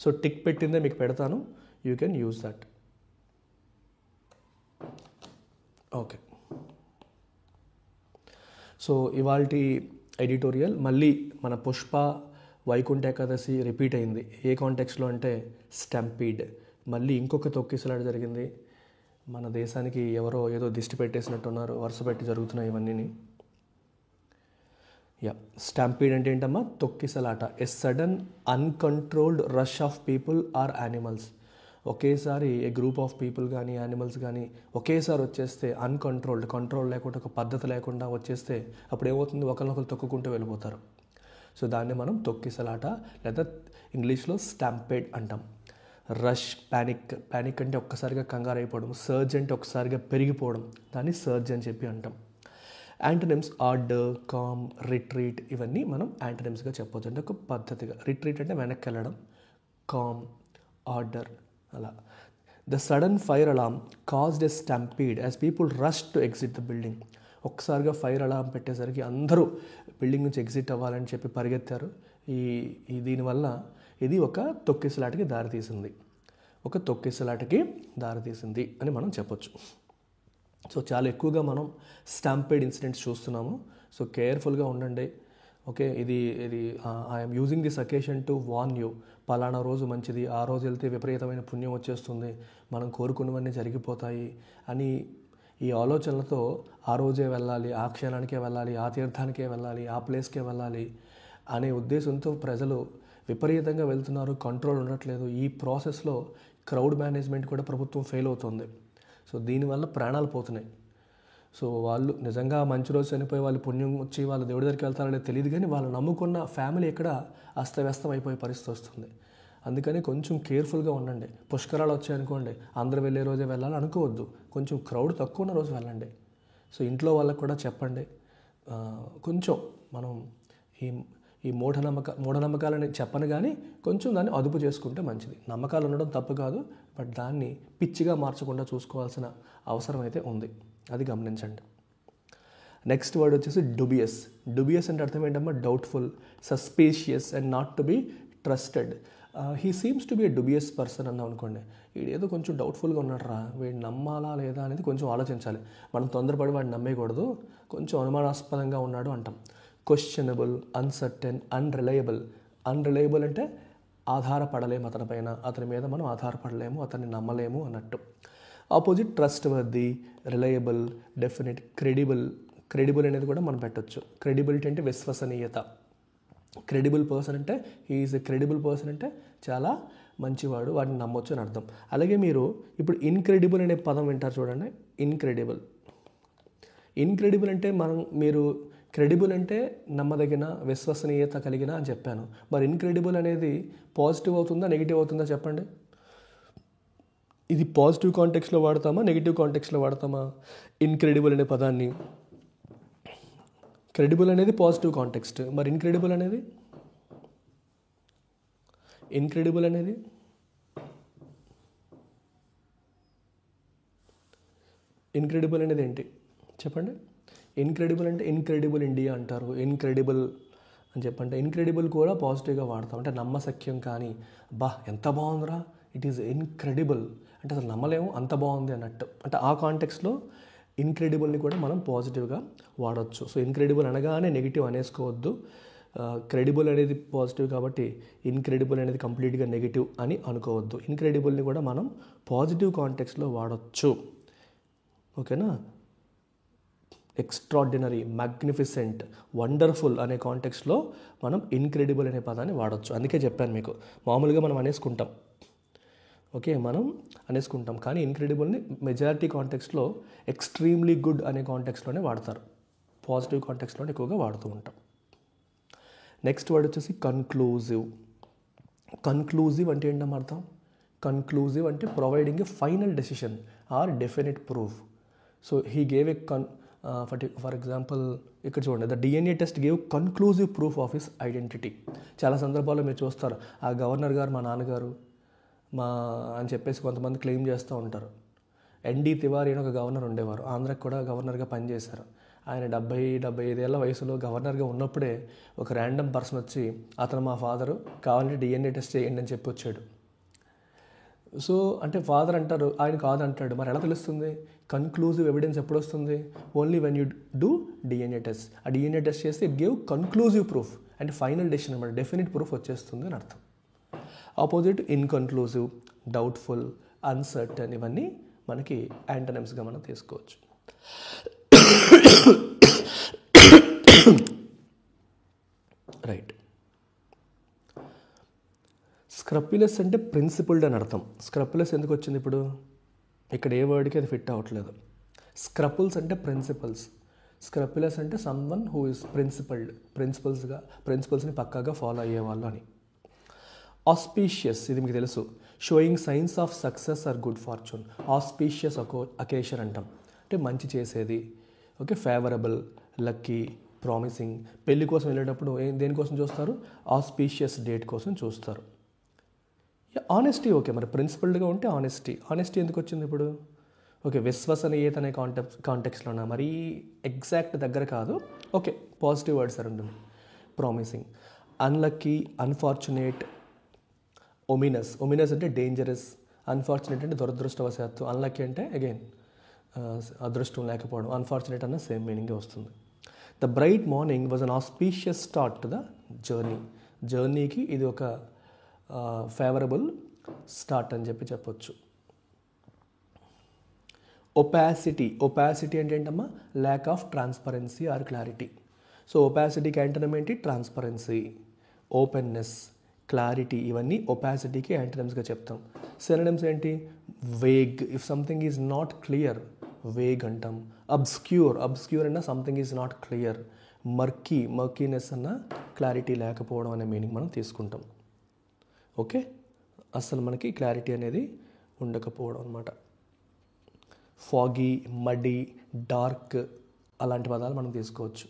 సో టిక్ పెట్టిందే మీకు పెడతాను, you can use that. Okay, so ఇవాల్టి ఎడిటోరియల్ మళ్ళీ మన పుష్ప వైకుంఠ ఏకాదశి రిపీట్ అయింది. ఏ కాంటెక్స్లో అంటే స్టాంపీడ్. మళ్ళీ ఇంకొక తొక్కిసలాట జరిగింది. మన దేశానికి ఎవరో ఏదో దిష్టి పెట్టేసినట్టున్నారు, వరుస పెట్టి జరుగుతున్నాయి ఇవన్నీ. స్టాంపీడ్ అంటే ఏంటమ్మా? తొక్కిసలాట. A sudden uncontrolled rush of people or animals. ఒకేసారి ఏ గ్రూప్ ఆఫ్ పీపుల్ కానీ యానిమల్స్ కానీ ఒకేసారి వచ్చేస్తే, కంట్రోల్ లేకుండా, ఒక పద్ధతి లేకుండా వచ్చేస్తే అప్పుడు ఏమవుతుంది? ఒకరినొకరు తొక్కుకుంటూ వెళ్ళిపోతారు. సో దాన్ని మనం తొక్కిసలాట లేదా ఇంగ్లీష్లో స్టాంపేడ్ అంటాం. రష్, ప్యానిక్ అంటే ఒక్కసారిగా కంగారు అయిపోవడం. సర్జ్ అంటే ఒక్కసారిగా పెరిగిపోవడం, దాన్ని సర్జ్ అని చెప్పి అంటాం. యాంటనిమ్స్ ఆర్డర్, కామ్, రిట్రీట్ ఇవన్నీ మనం యాంటనిమ్స్గా చెప్పవచ్చు. అంటే ఒక పద్ధతిగా. రిట్రీట్ అంటే వెనక్కి వెళ్ళడం, కామ్, ఆర్డర్ అలా. The sudden fire alarm caused a stampede as people rush to exit the building. ఒక్కసారిగా ఫైర్ అలార్మ్ పెట్టేసరికి అందరూ బిల్డింగ్ నుంచి ఎగ్జిట్ అవ్వాలని చెప్పి పరిగెత్తారు. దీనివల్ల ఇది ఒక తొక్కిసలాటకి దారితీసింది అని మనం చెప్పొచ్చు. సో చాలా ఎక్కువగా మనం స్టాంపేడ్ ఇన్సిడెంట్స్ చూస్తున్నాము. సో కేర్ఫుల్గా ఉండండి. ఓకే, ఇది I'm using this occasion to warn you. పలానా రోజు మంచిది, ఆ రోజు వెళ్తే విపరీతమైన పుణ్యం వచ్చేస్తుంది, మనం కోరుకున్నవన్నీ జరిగిపోతాయి అని ఈ ఆలోచనలతో ఆ రోజే వెళ్ళాలి, ఆ క్షణానికే వెళ్ళాలి, ఆ తీర్థానికే వెళ్ళాలి, ఆ ప్లేస్కే వెళ్ళాలి అనే ఉద్దేశంతో ప్రజలు విపరీతంగా వెళ్తున్నారు. కంట్రోల్ ఉండట్లేదు. ఈ ప్రాసెస్లో క్రౌడ్ మేనేజ్మెంట్ కూడా ప్రభుత్వం ఫెయిల్ అవుతుంది. సో దీనివల్ల ప్రాణాలు పోతున్నాయి. సో వాళ్ళు నిజంగా మంచి రోజు చనిపోయి వాళ్ళు పుణ్యం వచ్చి వాళ్ళ దేవుడి దగ్గరికి వెళ్తారనేది తెలియదు, కానీ వాళ్ళు నమ్ముకున్న ఫ్యామిలీ ఎక్కడ అస్తవ్యస్తం అయిపోయే పరిస్థితి వస్తుంది. అందుకని కొంచెం కేర్ఫుల్గా ఉండండి. పుష్కరాలు వచ్చాయనుకోండి, అందరూ వెళ్ళే రోజే వెళ్ళాలి అనుకోవద్దు. కొంచెం క్రౌడ్ తక్కువ ఉన్న రోజు వెళ్ళండి. సో ఇంట్లో వాళ్ళకు కూడా చెప్పండి. కొంచెం మనం ఈ మూఢనమ్మకాలని చెప్పను, కానీ కొంచెం దాన్ని అదుపు చేసుకుంటే మంచిది. నమ్మకాలు ఉండడం తప్పు కాదు, బట్ దాన్ని పిచ్చిగా మార్చకుండా చూసుకోవాల్సిన అవసరం అయితే ఉంది. అది గమనించండి. నెక్స్ట్ వర్డ్ వచ్చేసి డుబియస్. డుబియస్ అంటే అర్థం ఏంటమ్మా? Doubtful, suspicious and not to be trusted. He seems to be a dubious person అన్నాం అనుకోండి, వీడేదో కొంచెం డౌట్ఫుల్గా ఉన్నాడు రా, వీడు నమ్మాలా లేదా అనేది కొంచెం ఆలోచించాలి. మనం తొందరపడి వాడిని నమ్మేయకూడదు. కొంచెం అనుమానాస్పదంగా ఉన్నాడు అంటాం. Questionable, uncertain, unreliable. అన్రిలయబుల్ అంటే ఆధారపడలేము అతనిపైన, అతని మీద మనం ఆధారపడలేము, అతన్ని నమ్మలేము అన్నట్టు. Opposite trust worthy, reliable, definite, credible. Credible అనేది కూడా మనం పెట్టచ్చు. క్రెడిబిలిటీ అంటే విశ్వసనీయత. క్రెడిబుల్ పర్సన్ అంటే హీఈస్ ఎ క్రెడిబుల్ పర్సన్ అంటే చాలా మంచివాడు, వాడిని నమ్మొచ్చు అని అర్థం. అలాగే మీరు ఇప్పుడు ఇన్క్రెడిబుల్ అనే పదం వింటారు చూడండి. ఇన్క్రెడిబుల్ అంటే మీరు క్రెడిబుల్ అంటే నమ్మదగిన, విశ్వసనీయత కలిగిన అని చెప్పాను. మరి ఇన్క్రెడిబుల్ అనేది పాజిటివ్ అవుతుందా నెగిటివ్ అవుతుందా చెప్పండి? ఇది పాజిటివ్ కాంటెక్స్లో వాడతామా నెగిటివ్ కాంటెక్స్లో వాడతామా? ఇన్క్రెడిబుల్ అనే పదాన్ని. క్రెడిబుల్ అనేది పాజిటివ్ కాంటెక్స్ట్, మరి ఇన్క్రెడిబుల్ అనేది ఏంటి చెప్పండి? ఇన్క్రెడిబుల్ అంటే ఇన్క్రెడిబుల్ ఇండియా అంటారు. ఇన్క్రెడిబుల్ అని చెప్పంటే ఇన్క్రెడిబుల్ కూడా పాజిటివ్గా వాడతాం. అంటే నమ్మశక్యం కానీ, బా ఎంత బాగుందిరా, ఇట్ ఈజ్ ఇన్క్రెడిబుల్ అంటే అసలు నమ్మలేము, అంత బాగుంది అన్నట్టు. అంటే ఆ కాంటెక్స్లో ఇన్క్రెడిబుల్ని కూడా మనం పాజిటివ్గా వాడవచ్చు. సో ఇన్క్రెడిబుల్ అనగానే నెగిటివ్ అనేసుకోవద్దు. క్రెడిబుల్ అనేది పాజిటివ్ కాబట్టి ఇన్క్రెడిబుల్ అనేది కంప్లీట్గా నెగిటివ్ అని అనుకోవద్దు. ఇన్క్రెడిబుల్ని కూడా మనం పాజిటివ్ కాంటెక్స్లో వాడచ్చు. ఓకేనా? ఎక్స్ట్రాడినరీ, మ్యాగ్నిఫిసెంట్, వండర్ఫుల్ అనే కాంటెక్స్లో మనం ఇన్క్రెడిబుల్ అనే పదాన్ని వాడచ్చు. అందుకే చెప్పాను మీకు. మామూలుగా మనం అనేసుకుంటాం, మనం అనేసుకుంటాం, కానీ ఇన్క్రెడిబుల్ని మెజారిటీ కాంటెక్స్లో ఎక్స్ట్రీమ్లీ గుడ్ అనే కాంటెక్స్లోనే వాడతారు. పాజిటివ్ కాంటెక్స్లోనే ఎక్కువగా వాడుతూ ఉంటాం. నెక్స్ట్ వర్డ్ వచ్చేసి కన్క్లూజివ్. కన్క్లూజివ్ అంటే ఏంటమ్మా అర్థం? కన్క్లూజివ్ అంటే providing a final decision or definite proof. So he gave a for example ఇక్కడ చూడండి, the DNA test gave conclusive proof of his identity. చాలా సందర్భాల్లో మీరు చూస్తారు, ఆ గవర్నర్ గారు మా నాన్నగారు అని చెప్పేసి కొంతమంది క్లెయిమ్ చేస్తూ ఉంటారు. ఎన్డి తివారీ అని ఒక గవర్నర్ ఉండేవారు, ఆంధ్రాకి కూడా గవర్నర్గా పనిచేశారు. ఆయన 75 ఏళ్ళ వయసులో గవర్నర్గా ఉన్నప్పుడే ఒక ర్యాండమ్ పర్సన్ వచ్చి అతను మా ఫాదరు, కావాలంటే డిఎన్ఏ టెస్ట్ చేయండి అని చెప్పి వచ్చాడు. సో అంటే ఫాదర్ అంటారు, ఆయన కాదంటాడు. మరి ఎలా తెలుస్తుంది? కన్క్లూజివ్ ఎవిడెన్స్ ఎప్పుడు వస్తుంది? Only when you do DNA test. ఆ డిఎన్ఏ టెస్ట్ చేస్తే ఇట్ గివ్ కన్క్లూజివ్ ప్రూఫ్, అంటే ఫైనల్ డెసిషన్ అనమాట, డెఫినెట్ ప్రూఫ్ వచ్చేస్తుంది అని అర్థం. ఆపోజిట్ ఇన్కన్క్లూజివ్, డౌట్ఫుల్, అన్సర్టన్, ఇవన్నీ మనకి యాంటనమ్స్గా మనం తీసుకోవచ్చు. రైట్. స్క్రప్యులస్ అంటే ప్రిన్సిపుల్డ్ అని అర్థం. స్క్రప్యులస్ ఎందుకు వచ్చింది ఇప్పుడు? ఇక్కడ ఏ వర్డ్కి అది ఫిట్ అవ్వట్లేదు. స్క్రపుల్స్ అంటే ప్రిన్సిపల్స్, స్క్రప్యులస్ అంటే సమ్వన్ హూ ఇస్ ప్రిన్సిపల్డ్, ప్రిన్సిపల్స్ని పక్కాగా ఫాలో అయ్యేవాళ్ళు అని. ఆస్పీషియస్, ఇది మీకు తెలుసు, showing signs of success or good fortune. Auspicious occasion అంటాం, అంటే మంచి చేసేది. Favourable, lucky, promising. పెళ్లి కోసం వెళ్ళేటప్పుడు దేనికోసం చూస్తారు? ఆస్పీషియస్ డేట్ కోసం చూస్తారు. ఆనెస్టీ, మరి ప్రిన్సిపల్డ్గా ఉంటే ఆనెస్టీ ఎందుకు వచ్చింది ఇప్పుడు? విశ్వసనీయత అనే కాంటెక్స్లోనా? మరీ ఎగ్జాక్ట్ దగ్గర కాదు. పాజిటివ్ వర్డ్స్ ఉంటుంది. ప్రామిసింగ్. అన్లక్కీ, అన్ఫార్చునేట్, ఒమినస్ అంటే డేంజరస్, అన్ఫార్చునేట్ అంటే దురదృష్టవశాత్తు, అన్లక్కీ అంటే అగైన్ అదృష్టం లేకపోవడం, అన్ఫార్చునేట్ అన్న సేమ్ మీనింగే వస్తుంది. The bright morning was an auspicious start to the జర్నీకి ఇది ఒక ఫేవరబుల్ స్టార్ట్ అని చెప్పొచ్చు. ఒపాసిటీ అంటే ఏంటమ్మా? Lack of transparency or clarity. So ఒపాసిటీకి యాంటనమ్ ఏంటి? Transparency, openness, clarity. ఇవన్నీ ఒపాసిటీకి యాంటనమ్స్గా చెప్తాం. సినోనిమ్స్ ఏంటి? Vague, if something is not clear vague అంటాం. అబ్స్క్యూర్ అన్న something is not clear. Murkiness అన్న క్లారిటీ లేకపోవడం అనే మీనింగ్ మనం తీసుకుంటాం. అసలు మనకి క్లారిటీ అనేది ఉండకపోవడం అనమాట. ఫాగీ, మడీ, డార్క్ అలాంటి పదాలు మనం తీసుకోవచ్చు.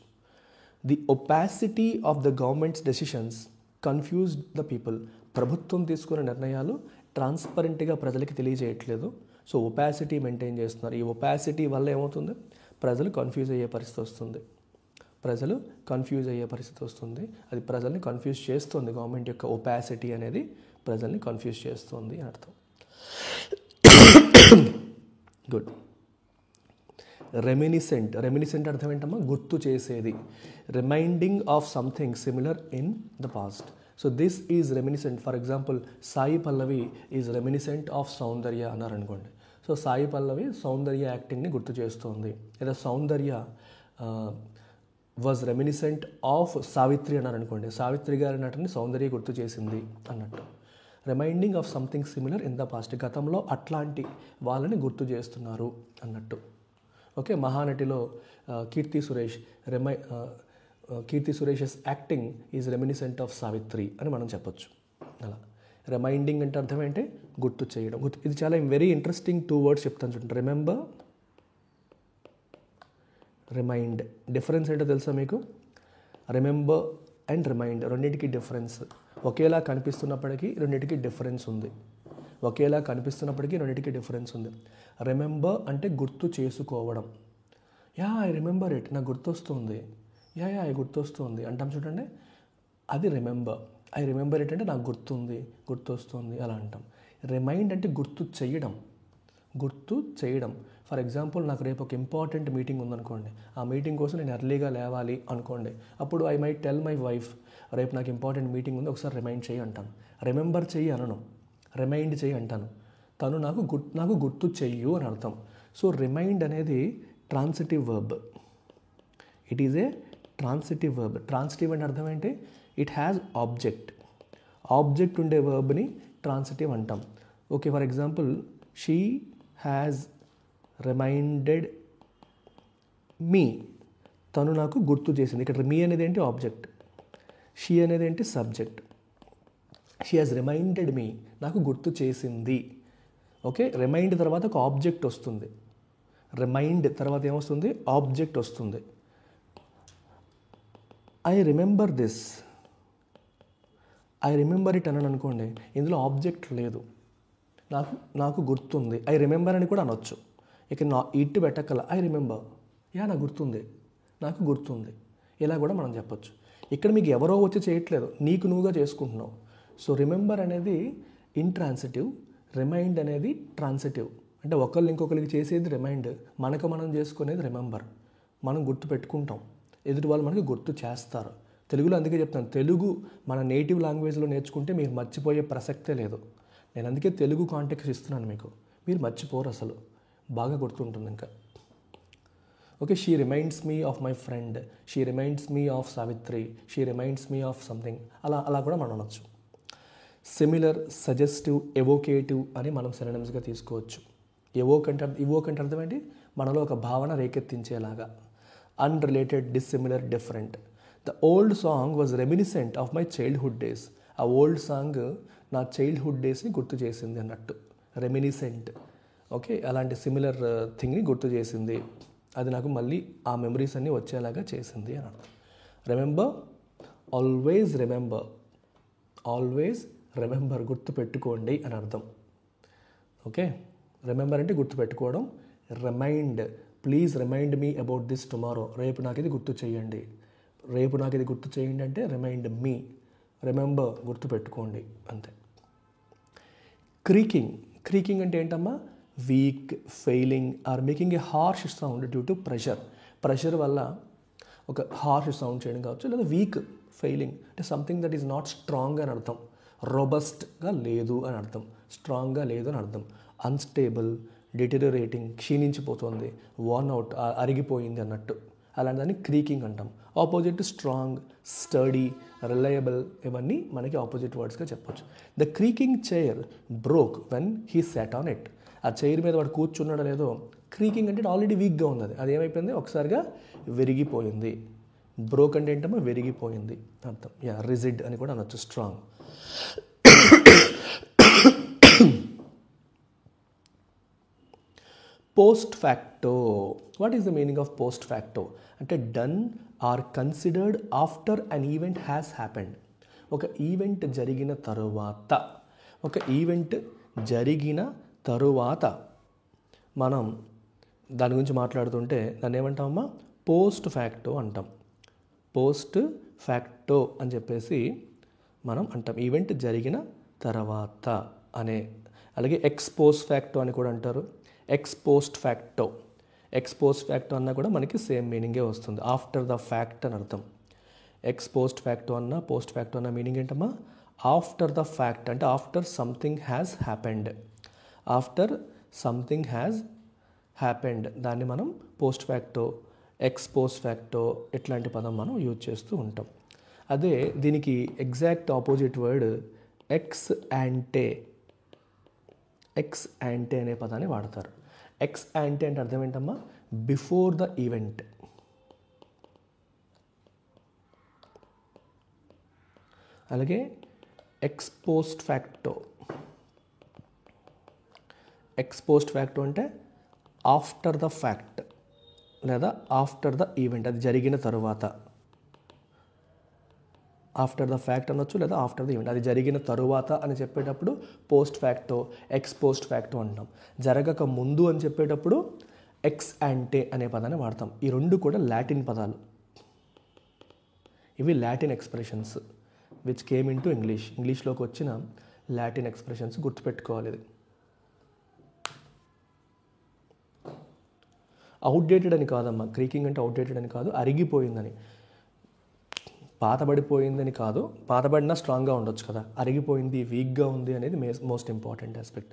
The opacity of the governments decisions confused the people. ప్రభుత్వం తీసుకునే నిర్ణయాలు ట్రాన్స్పరెంట్గా ప్రజలకి తెలియజేయట్లేదు. సో ఒపాసిటీ మెయింటైన్ చేస్తున్నారు. ఈ ఒపాసిటీ వల్ల ఏమవుతుంది, ప్రజలు కన్ఫ్యూజ్ అయ్యే పరిస్థితి వస్తుంది. అది ప్రజల్ని కన్ఫ్యూజ్ చేస్తుంది. గవర్నమెంట్ యొక్క ఒపాసిటీ అనేది ప్రజల్ని కన్ఫ్యూజ్ చేస్తుంది అని అర్థం. గుడ్. రెమినిసెంట్ అర్థం ఏంటమ్మా, గుర్తు చేసేది. Reminding of something similar in the past. So this is reminiscent. For example, Sai Pallavi is reminiscent of Soundarya అన్నారనుకోండి. సో సాయి పల్లవి సౌందర్య యాక్టింగ్ని గుర్తు చేస్తుంది. లేదా Soundarya was reminiscent of Savitri అన్నారనుకోండి. సావిత్రి గారి నటని సౌందర్య గుర్తు చేసింది అన్నట్టు. Reminding of something similar in the past, గతంలో అట్లాంటి వాళ్ళని గుర్తు చేస్తున్నారు అన్నట్టు. ఓకే, మహానటిలో Keerthy Suresh acting is reminiscent of Savitri అని మనం చెప్పొచ్చు. అలా రిమైండింగ్ అంటే అర్థం ఏంటి, గుర్తు చేయడం. ఇది చాలా వెరీ ఇంట్రెస్టింగ్ 2 words చెప్తాను చూడండి. Remember, remind. డిఫరెన్స్ ఏంటో తెలుసా మీకు? రిమెంబర్ అండ్ రిమైండ్ రెండింటికి డిఫరెన్స్. ఒకేలా కనిపిస్తున్నప్పటికీ రెండింటికి డిఫరెన్స్ ఉంది. రిమెంబర్ అంటే గుర్తు చేసుకోవడం. ఐ రిమెంబర్ ఇట్, నాకు గుర్తొస్తుంది. ఐ గుర్తొస్తుంది అంటాం చూడండి, అది రిమెంబర్. ఐ రిమెంబర్ ఇట్ అంటే నాకు గుర్తొస్తుంది అలా అంటాం. రిమైండ్ అంటే గుర్తు చేయడం. ఫర్ ఎగ్జాంపుల్, నాకు రేపు ఒక ఇంపార్టెంట్ మీటింగ్ ఉందనుకోండి. ఆ మీటింగ్ కోసం నేను ఎర్లీగా లేవాలి అనుకోండి. అప్పుడు I might tell my wife, రేపు నాకు ఇంపార్టెంట్ మీటింగ్ ఉంది, ఒకసారి రిమైండ్ చేయి అంటాను. రిమెంబర్ చెయ్యి అనను, రిమైండ్ చేయి అంటాను. తను నాకు గుర్తు చెయ్యు అని అర్థం. సో రిమైండ్ అనేది transitive verb. It is a transitive verb. Transitive అంటే అర్థం ఏంటి? ఇట్ హ్యాస్ ఆబ్జెక్ట్ ఉండే వర్బ్ని ట్రాన్సిటివ్ అంటాం. Okay, for example, she has reminded me. తను నాకు గుర్తు చేసింది. ఇక్కడ మీ అనేది ఏంటి? ఆబ్జెక్ట్. షీ అనేది ఏంటి? Subject. She has reminded me, నాకు గుర్తు చేసింది. ఓకే, రిమైండ్ తర్వాత ఒక ఆబ్జెక్ట్ వస్తుంది. రిమైండ్ తర్వాత ఏమొస్తుంది? ఆబ్జెక్ట్ వస్తుంది. I remember this, I remember it అని అనుకోండి, ఇందులో ఆబ్జెక్ట్ లేదు. నాకు గుర్తుంది. ఐ రిమెంబర్ అని కూడా అనొచ్చు. ఇక ఇటు పెట్టకల ఐ రిమెంబర్, నాకు గుర్తుంది ఇలా కూడా మనం చెప్పొచ్చు. ఇక్కడ మీకు ఎవరో వచ్చి చేయట్లేదు, నీకు నువ్వుగా చేసుకుంటున్నావు. సో రిమెంబర్ అనేది ఇంట్రాన్సిటివ్, రిమైండ్ అనేది ట్రాన్సిటివ్. అంటే ఒకళ్ళు ఇంకొకరికి చేసేది రిమైండ్, మనకు మనం చేసుకునేది రిమెంబర్. మనం గుర్తు పెట్టుకుంటాం, ఎదుటి వాళ్ళు మనకి గుర్తు చేస్తారు. తెలుగులో అందుకే చెప్తాను, తెలుగు మన నేటివ్ లాంగ్వేజ్లో నేర్చుకుంటే మీరు మర్చిపోయే ప్రసక్తే లేదు. నేను అందుకే తెలుగు కాంటెక్స్ట్ ఇస్తున్నాను మీకు, మీరు మర్చిపోరు, అసలు బాగా గుర్తుంటుంది ఇంకా. Okay, she reminds me of my friend, she reminds me of Savitri, she reminds me of something, అలా కూడా మనం అనొచ్చు. సిమిలర్, సజెస్టివ్, ఎవోకేటివ్ అని మనం సినోనిమ్స్గా తీసుకోవచ్చు. ఇవోక్ అంటే అర్థం ఏంటి? మనలో ఒక భావన రేకెత్తించేలాగా. Unrelated, dissimilar, different. The old song was reminiscent of my childhood days. ఆ ఓల్డ్ సాంగ్ నా చైల్డ్హుడ్ డేస్ని గుర్తు చేసింది అన్నట్టు. రెమినిసెంట్. ఓకే, అలాంటి సిమిలర్ థింగ్ని గుర్తు చేసింది, అది నాకు మళ్ళీ ఆ మెమరీస్ అన్నీ వచ్చేలాగా చేసింది అని అర్థం. రిమెంబర్, ఆల్వేస్ రిమెంబర్, గుర్తుపెట్టుకోండి అని అర్థం. ఓకే, రిమెంబర్ అంటే గుర్తుపెట్టుకోవడం. Remind, please remind me about this tomorrow, రేపు నాకు ఇది గుర్తు చేయండి అంటే రిమైండ్ మీ. రిమెంబర్, గుర్తుపెట్టుకోండి అంతే. క్రీకింగ్ అంటే ఏంటమ్మా? Weak, failing or making a harsh sound due to pressure వల్ల ఒక హార్ష్ సౌండ్ చేయడం కావచ్చు. లేదా వీక్, ఫెయిలింగ్ అంటే something that is not strong అని అర్థం. రోబస్ట్గా లేదు అని అర్థం, స్ట్రాంగ్గా లేదు అని అర్థం. అన్స్టేబుల్, డిటెరియోరేటింగ్, క్షీణించిపోతుంది, వార్న్ అవుట్, అరిగిపోయింది అన్నట్టు. అలాంటి దాన్ని క్రీకింగ్ అంటాం. ఆపోజిట్ స్ట్రాంగ్, స్టడీ, రిలయబుల్, ఇవన్నీ మనకి ఆపోజిట్ వర్డ్స్గా చెప్పొచ్చు. The creaking chair broke when he sat on it. ఆ చైర్ మీద వాడు కూర్చున్నాడో లేదో, క్రీకింగ్ అంటే ఆల్రెడీ వీక్గా ఉంది, అది ఏమైపోయింది? ఒకసారిగా విరిగిపోయింది. బ్రోక్ అంటే ఏంటమ్మా? విరిగిపోయింది అర్థం. రిజిడ్ అని కూడా అనొచ్చు, strong. Post facto. What is the meaning of post facto అంటే done or considered after an event has happened. ఒక ఈవెంట్ జరిగిన తరువాత, ఒక ఈవెంట్ జరిగిన తరువాత మనం దాని గురించి మాట్లాడుతుంటే దాన్ని ఏమంటామమ్మా? పోస్ట్ ఫ్యాక్టో అంటాం. పోస్ట్ ఫ్యాక్టో అని చెప్పేసి మనం అంటాం, ఈవెంట్ జరిగిన తర్వాత అనే. అలాగే ఎక్స్ పోస్ట్ ఫ్యాక్టో అని కూడా అంటారు. X post facto, ex post facto అన్నా కూడా మనకి సేమ్ మీనింగే వస్తుంది, ఆఫ్టర్ ద ఫ్యాక్ట్ అని అర్థం. ఎక్స్ పోస్ట్ ఫ్యాక్టో అన్నా పోస్ట్ ఫ్యాక్టో అన్న మీనింగ్ ఏంటమ్మా? ఆఫ్టర్ ద ఫ్యాక్ట్ అంటే after something has happened. After something has happened దాన్ని మనం post facto, ex post facto ఇట్లాంటి పదం మనం యూజ్ చేస్తూ ఉంటాం. అదే దీనికి exact opposite word ex ante. Ex ante అనే పదాన్ని వాడతారు. ఎక్స్ యాంటే అంటే అర్థం ఏంటమ్మా? Before the event. అలాగే ex post facto. Ex post facto అంటే ఆఫ్టర్ ద ఫ్యాక్ట్ లేదా ఆఫ్టర్ ద ఈవెంట్, అది జరిగిన తరువాత. ఆఫ్టర్ ద ఫ్యాక్ట్ అనొచ్చు లేదా ఆఫ్టర్ ద ఈవెంట్, అది జరిగిన తరువాత అని చెప్పేటప్పుడు post facto, ex post facto అంటాం. జరగక ముందు అని చెప్పేటప్పుడు ఎక్స్ యాంటే అనే పదాన్ని వాడతాం. ఈ రెండు కూడా లాటిన్ పదాలు. ఇవి Latin expressions which came in to English. ఇంగ్లీష్లోకి వచ్చిన లాటిన్ ఎక్స్ప్రెషన్స్ గుర్తుపెట్టుకోవాలి. ఇది అవుట్డేటెడ్ అని కాదమ్మా. క్రీకింగ్ అంటే అవుట్డేటెడ్ అని కాదు, అరిగిపోయిందని, పాతబడిపోయిందని కాదు. పాతబడినా స్ట్రాంగ్గా ఉండొచ్చు కదా, అరిగిపోయింది, వీక్గా ఉంది అనేది మోస్ట్ ఇంపార్టెంట్ ఆస్పెక్ట్.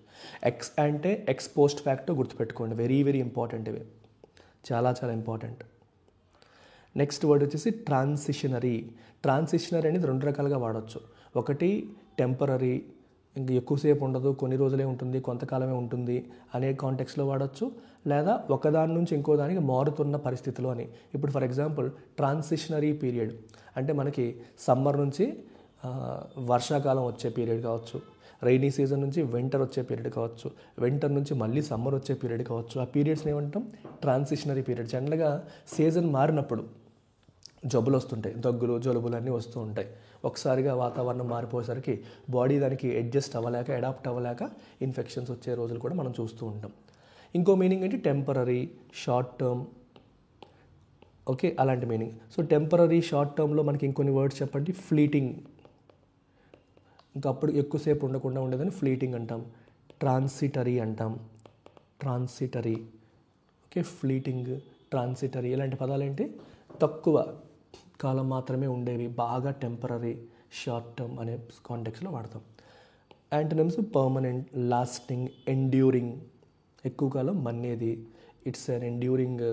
ఎక్స్ అంటే ఎక్స్ పోస్ట్ ఫ్యాక్టో గుర్తుపెట్టుకోండి, వెరీ వెరీ ఇంపార్టెంట్. ఇవి చాలా చాలా ఇంపార్టెంట్. నెక్స్ట్ వర్డ్ వచ్చేసి ట్రాన్సిషనరీ. ట్రాన్సిషనరీ అనేది రెండు రకాలుగా వాడచ్చు. ఒకటి టెంపరరీ, ఇంక ఎక్కువసేపు ఉండదు, కొన్ని రోజులే ఉంటుంది, కొంతకాలమే ఉంటుంది అనే కాంటెక్స్లో వాడచ్చు. లేదా ఒకదాని నుంచి ఇంకో దానికి మారుతున్న పరిస్థితిలో అని. ఇప్పుడు ఫర్ ఎగ్జాంపుల్ ట్రాన్సిషనరీ పీరియడ్ అంటే మనకి సమ్మర్ నుంచి వర్షాకాలం వచ్చే పీరియడ్ కావచ్చు, రైనీ సీజన్ నుంచి వింటర్ వచ్చే పీరియడ్ కావచ్చు, వింటర్ నుంచి మళ్ళీ సమ్మర్ వచ్చే పీరియడ్ కావచ్చు. ఆ పీరియడ్స్ని ఏమంటాం? ట్రాన్సిషనరీ పీరియడ్. జనరల్గా సీజన్ మారినప్పుడు జబ్బులు వస్తుంటాయి, దగ్గులు జలుబులు అన్నీ వస్తూ ఉంటాయి. ఒకసారిగా వాతావరణం మారిపోయేసరికి బాడీ దానికి అడ్జస్ట్ అవ్వలేక, అడాప్ట్ అవ్వలేక ఇన్ఫెక్షన్స్ వచ్చే రోజులు కూడా మనం చూస్తూ ఉంటాం. ఇంకో మీనింగ్ ఏంటి? Temporary, short term. ఓకే, అలాంటి మీనింగ్. సో టెంపరరీ, షార్ట్ టర్మ్లో మనకి ఇంకొన్ని వర్డ్స్ చెప్పండి. ఫ్లీటింగ్, ఇంకా అప్పుడు ఎక్కువసేపు ఉండకుండా ఉండేదని ఫ్లీటింగ్ అంటాం. ట్రాన్సిటరీ అంటాం. ట్రాన్సిటరీ, ఓకే, ఫ్లీటింగ్, ట్రాన్సిటరీ ఇలాంటి పదాలు ఏంటి? తక్కువ కాలం మాత్రమే ఉండేవి, బాగా టెంపరరీ, షార్ట్ టర్మ్ అనే కాంటెక్స్లో వాడతాం. యాంటోనిమ్స్ పర్మనెంట్, లాస్టింగ్, ఎండ్యూరింగ్, ఎక్కువ కాలం మన్నేది. ఇట్స్ అన్ ఎండ్యూరింగ్,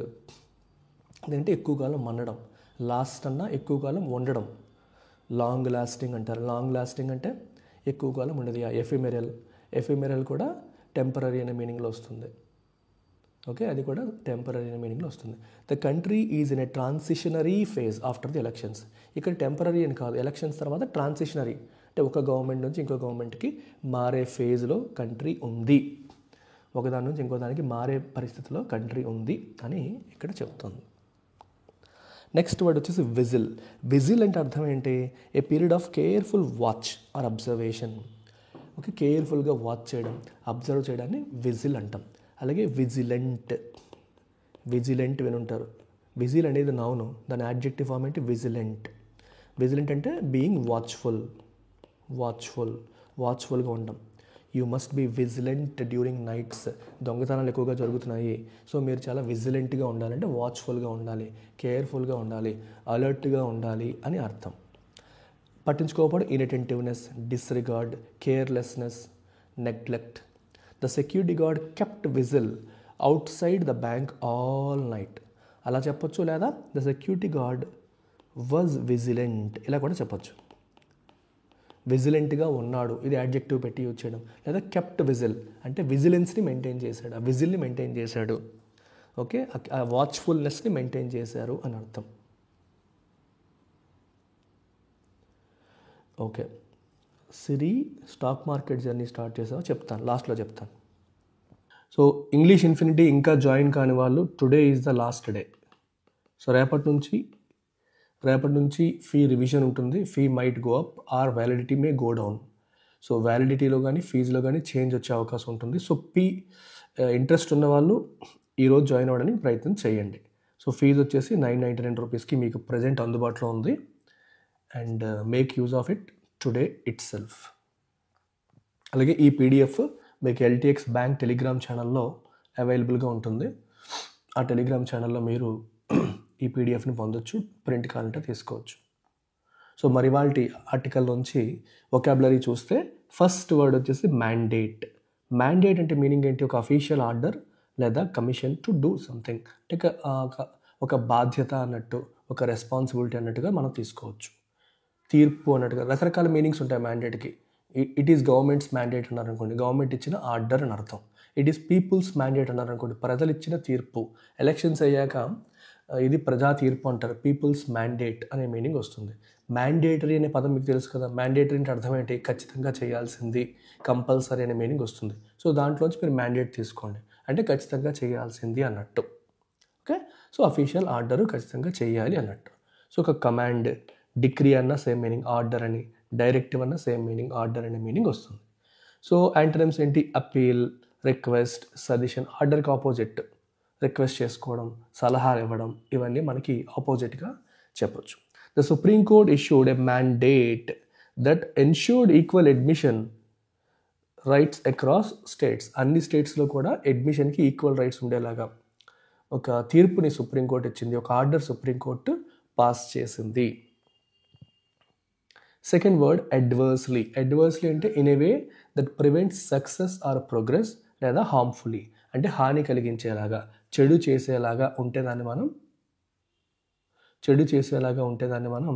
అదేంటి ఎక్కువ కాలం మన్నడం. లాస్ట్ అన్నా ఎక్కువ కాలం ఉండడం, లాంగ్ లాస్టింగ్ అంటారు. లాంగ్ లాస్టింగ్ అంటే ఎక్కువ కాలం ఉండదు. ఎఫిమెరల్, ఎఫిమెరల్ కూడా టెంపరరీ అనే మీనింగ్లో వస్తుంది. ఓకే, అది కూడా టెంపరరీ అనే మీనింగ్లో వస్తుంది. The country is in a transitionary phase after the elections. ఇక్కడ టెంపరరీ అని కాదు, ఎలక్షన్స్ తర్వాత ట్రాన్సిషనరీ అంటే ఒక గవర్నమెంట్ నుంచి ఇంకో గవర్నమెంట్కి మారే ఫేజ్లో కంట్రీ ఉంది, ఒకదాని నుంచి ఇంకో దానికి మారే పరిస్థితిలో కంట్రీ ఉంది అని ఇక్కడ చెప్తుంది. నెక్స్ట్ వర్డ్ వచ్చేసి విజిల్. విజిల్ అంటే అర్థం ఏంటి? A period of careful watch or observation. Okay, కేర్ఫుల్గా వాచ్ చేయడం, అబ్జర్వ్ చేయడాన్ని విజిల్ అంటాం. అలాగే విజిలెంట్, విజిలెంట్ వినుంటారు. విజిల్ అనేది నౌను, దాని యాడ్జెక్టివ్ ఫామ్ ఏంటి? విజిలెంట్. విజిలెంట్ అంటే బీయింగ్ వాచ్ఫుల్, వాచ్ఫుల్, వాచ్ఫుల్గా ఉండడం. You must be vigilant during nights. దొంగతనాలు ఎక్కువగా జరుగుతున్నాయి, సో మీరు చాలా విజిలెంట్గా ఉండాలంటే వాచ్ఫుల్గా ఉండాలి, కేర్ఫుల్గా ఉండాలి, అలర్ట్గా ఉండాలి అని అర్థం. పట్టించుకోకపోవడం inattentiveness, disregard, carelessness, neglect. The security guard kept vigil outside the bank all night. అలా చెప్పొచ్చు, లేదా the security guard was vigilant ఇలా కూడా చెప్పొచ్చు. విజిలెంట్గా ఉన్నాడు, ఇది యాడ్జెక్టివ్ పెట్టి యూజ్ చేయడం. లేదా కెప్ట్ విజిల్ అంటే విజిలెన్స్ని మెయింటైన్ చేశాడు, ఆ విజిల్ని మెయింటైన్ చేశాడు. ఓకే, ఆ వాచ్ఫుల్నెస్ని మెయింటైన్ చేశారు అని అర్థం. Okay, Siri stock market journey start చేసావు చెప్తాను, లాస్ట్లో చెప్తాను. సో ఇంగ్లీష్ ఇన్ఫినిటీ ఇంకా జాయిన్ కాని వాళ్ళు today is the last day. So రేపటి నుంచి ఫీ రివిజన్ ఉంటుంది. Fee might go up or validity may go down. So వ్యాలిడిటీలో కానీ ఫీజులో కానీ చేంజ్ వచ్చే అవకాశం ఉంటుంది. సో ఇంట్రెస్ట్ ఉన్న వాళ్ళు ఈరోజు జాయిన్ అవ్వడానికి ప్రయత్నం చేయండి. సో ఫీజు వచ్చేసి 999 రూపీస్కి మీకు ప్రజెంట్ అందుబాటులో ఉంది. And make use of it today it self. అలాగే ఈ పీడిఎఫ్ మీకు ఎల్టీఎక్స్ బ్యాంక్ టెలిగ్రామ్ ఛానల్లో అవైలబుల్గా ఉంటుంది. ఆ టెలిగ్రామ్ ఛానల్లో మీరు ఈ పీడిఎఫ్ని పొందొచ్చు, ప్రింట్ కావాలంటే తీసుకోవచ్చు. సో మరి వాళ్ళ ఆర్టికల్ నుంచి వొకాబులరీ చూస్తే ఫస్ట్ వర్డ్ వచ్చేసి మ్యాండేట్. మ్యాండేట్ అంటే మీనింగ్ ఏంటి? ఒక అఫీషియల్ ఆర్డర్ లేదా కమిషన్ టు డూ సంథింగ్. అంటే ఒక బాధ్యత అన్నట్టు, ఒక రెస్పాన్సిబిలిటీ అన్నట్టుగా మనం తీసుకోవచ్చు. తీర్పు అన్నట్టుగా రకరకాల మీనింగ్స్ ఉంటాయి మ్యాండేట్కి. ఇట్ ఈస్ గవర్నమెంట్స్ మ్యాండేట్ అన్నారు అనుకోండి, గవర్నమెంట్ ఇచ్చిన ఆర్డర్ అని అర్థం. ఇట్ ఈస్ పీపుల్స్ మ్యాండేట్ అన్నారు అనుకోండి, ప్రజలు ఇచ్చిన తీర్పు. ఎలక్షన్స్ అయ్యాక ఇది ప్రజా తీర్పు అంటారు. పీపుల్స్ మ్యాండేట్ అనే మీనింగ్ వస్తుంది. మ్యాండేటరీ అనే పదం మీకు తెలుసు కదా. మ్యాండేటరీ అంటే అర్థం ఏంటి? ఖచ్చితంగా చేయాల్సింది, కంపల్సరీ అనే మీనింగ్ వస్తుంది. సో దాంట్లోంచి మీరు మ్యాండేట్ తీసుకోండి, అంటే ఖచ్చితంగా చేయాల్సింది అన్నట్టు. ఓకే, సో అఫీషియల్ ఆర్డరు ఖచ్చితంగా చేయాలి అన్నట్టు. సో ఒక కమాండ్, డిక్రీ అన్న సేమ్ మీనింగ్, ఆర్డర్ అని. డైరెక్టివ్ అన్న సేమ్ మీనింగ్, ఆర్డర్ అనే మీనింగ్ వస్తుంది. సో యాంటోనిమ్స్ ఏంటి? Appeal, request, suggestion. ఆర్డర్కి ఆపోజిట్ రిక్వెస్ట్ చేసుకోవడం, సలహాలు ఇవ్వడం, ఇవన్నీ మనకి ఆపోజిట్గా చెప్పొచ్చు. The supreme court issued a mandate that ensured equal admission rights across states. అన్ని స్టేట్స్లో కూడా అడ్మిషన్కి ఈక్వల్ రైట్స్ ఉండేలాగా ఒక తీర్పుని సుప్రీంకోర్టు ఇచ్చింది, ఒక ఆర్డర్ సుప్రీంకోర్టు పాస్ చేసింది. Second word adversely. అడ్వర్స్లీ అంటే in a way that prevents success or progress, లేదా హార్మ్ఫుల్లీ అంటే హాని కలిగించేలాగా, చెడు చేసేలాగా ఉంటే దాన్ని మనం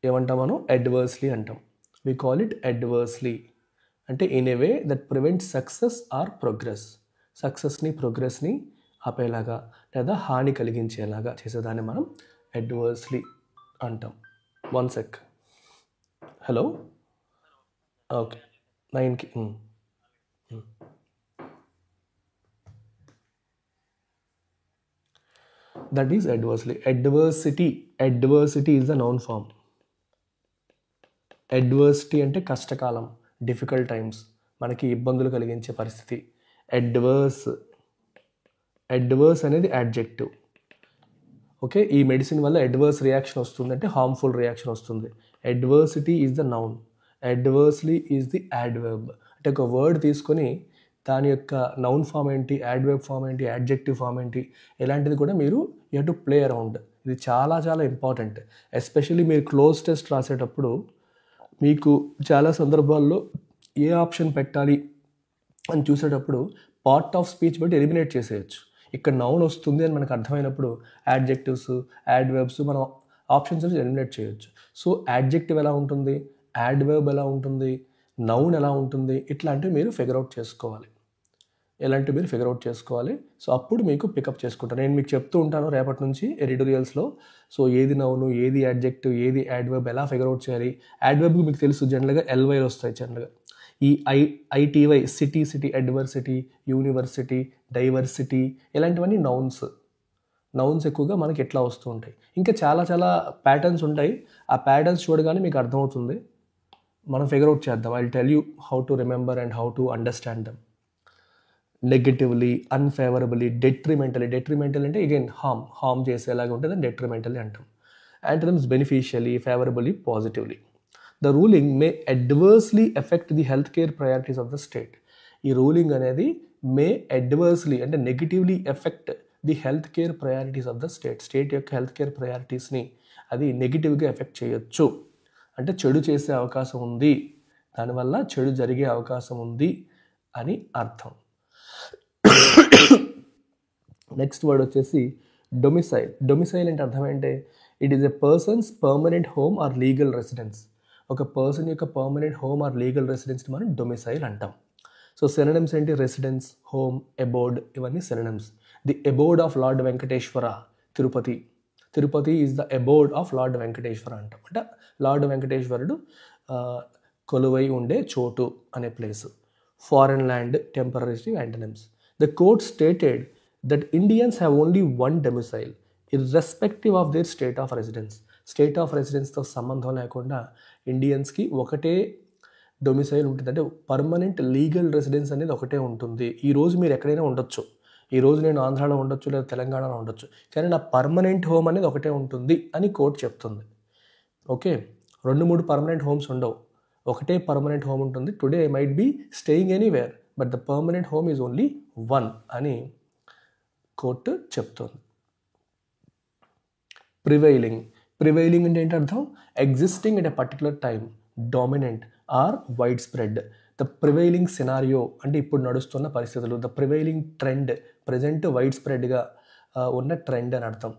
ఏమంటాం? మనం అడ్వర్స్లీ అంటాం. We call it adversely. అంటే in a way that prevents success or progress, సక్సెస్ని ప్రోగ్రెస్ని ఆపేలాగా లేదా హాని కలిగించేలాగా చేసేదాన్ని మనం అడ్వర్స్లీ అంటాం. 1 sec. హలో, ఓకే, 9కి. That is adversely. Adversity is the noun form. Adversity అంటే కష్టకాలం, డిఫికల్ట్ టైమ్స్, మనకి ఇబ్బందులు కలిగించే పరిస్థితి. అడ్వర్స్ అనేది యాడ్జెక్టివ్. ఓకే, ఈ మెడిసిన్ వల్ల అడ్వర్స్ రియాక్షన్ వస్తుంది అంటే హార్మ్ఫుల్ రియాక్షన్ వస్తుంది. Adversity is the noun, adversely is the adverb. అంటే ఒక వర్డ్ తీసుకొని దాని యొక్క నౌన్ ఫామ్ ఏంటి, యాడ్వర్బ్ ఫామ్ ఏంటి, యాడ్జెక్టివ్ ఫామ్ ఏంటి, ఇలాంటిది కూడా మీరు you have to play around. ఇది చాలా చాలా ఇంపార్టెంట్. ఎస్పెషల్లీ మీరు క్లోజ్ టెస్ట్ రాసేటప్పుడు మీకు చాలా సందర్భాల్లో ఏ ఆప్షన్ పెట్టాలి అని చూసేటప్పుడు పార్ట్ ఆఫ్ స్పీచ్ బట్టి ఎలిమినేట్ చేసేయచ్చు. ఇక్కడ నౌన్ వస్తుంది అని మనకు అర్థమైనప్పుడు యాడ్జెక్టివ్స్, యాడ్వర్బ్స్ మనం ఆప్షన్స్ ఎలిమినేట్ చేయొచ్చు. సో యాడ్జెక్టివ్ ఎలా ఉంటుంది, యాడ్వర్బ్ ఎలా ఉంటుంది, నౌన్ ఎలా ఉంటుంది, ఇట్లాంటివి మీరు ఫిగర్ అవుట్ చేసుకోవాలి. సో అప్పుడు మీకు పికప్ చేసుకుంటాను. నేను మీకు చెప్తూ ఉంటాను రేపటి నుంచి ఎడిటోరియల్స్లో. సో ఏది నౌను, ఏది యాడ్జెక్టివ్, ఏది యాడ్వర్బ్ ఎలా ఫిగర్ అవుట్ చేయాలి. యాడ్వర్బ్కి మీకు తెలుసు జనరల్గా ఎల్వైలు వస్తాయి. జనరల్గా ఈ ITY, city, adversity, university, diversity, ఇలాంటివన్నీ నౌన్స్ ఎక్కువగా మనకి ఎట్లా వస్తూ ఉంటాయి. ఇంకా చాలా చాలా ప్యాటర్న్స్ ఉంటాయి. ఆ ప్యాటర్న్స్ చూడగానే మీకు అర్థమవుతుంది. మనం ఫిగర్ అవుట్ చేద్దాం. I will tell you how to remember and how to understand them. Negatively, unfavourably, detrimental అంటే అగైన్ హార్మ్ చేసేలాగా ఉంటుంది, డెట్రిమెంటల్లీ అంటాం. Antonyms beneficially, favourably, positively. The ruling may adversely effect the health care priorities of the state. ఈ ruling అనేది may adversely అంటే negatively effect the health care priorities of the state యొక్క health care ప్రయారిటీస్ని అది నెగిటివ్గా effect చేయొచ్చు. అంటే చెడు చేసే అవకాశం ఉంది, దానివల్ల చెడు జరిగే అవకాశం ఉంది అని అర్థం. నెక్స్ట్ వర్డ్ వచ్చేసి డొమిసైల్. డొమిసైల్ అంటే అర్థం ఏంటి? It is a persons permanent home or legal residence. ఒక పర్సన్ యొక్క పర్మనెంట్ హోమ్ ఆర్ లీగల్ రెసిడెన్స్ని మనం డొమిసైల్ అంటాం. సో సినోనిమ్స్ ఏంటి? రెసిడెన్స్, హోమ్, అబోర్డ్, ఇవన్నీ synonyms. The అబోర్డ్ of lord Venkateswara, Tirupati is the అబోర్డ్ of lord Venkateswara అంటాం. అంటే లార్డ్ వెంకటేశ్వరుడు కొలువై ఉండే చోటు అనే place. foreign land, temporary residence, antonyms. The court stated that Indians have only one domicile, irrespective of their state of residence. State of రెసిడెన్స్తో సంబంధం లేకుండా ఇండియన్స్కి ఒకటే డొమిసైల్ ఉంటుంది. అంటే పర్మనెంట్ లీగల్ రెసిడెన్స్ అనేది ఒకటే ఉంటుంది. ఈరోజు మీరు ఎక్కడైనా ఉండొచ్చు, ఈరోజు నేను ఆంధ్రాలో ఉండొచ్చు లేదా తెలంగాణలో ఉండొచ్చు, కానీ నా పర్మనెంట్ హోమ్ అనేది ఒకటే ఉంటుంది అని కోర్టు చెప్తుంది. ఓకే, 2-3 పర్మనెంట్ హోమ్స్ ఉండవు, ఒకటే పర్మనెంట్ హోమ్ ఉంటుంది. Today I might be staying anywhere but the permanent home is only one అని కోర్టు చెప్తుంది. ప్రివైలింగ్ అంటే ఏంటి అర్థం? Existing at a particular time, dominant or widespread. The prevailing scenario అంటే ఇప్పుడు నడుస్తున్న పరిస్థితులు. The prevailing trend, present wide స్ప్రెడ్గా ఉన్న ట్రెండ్ అని అర్థం.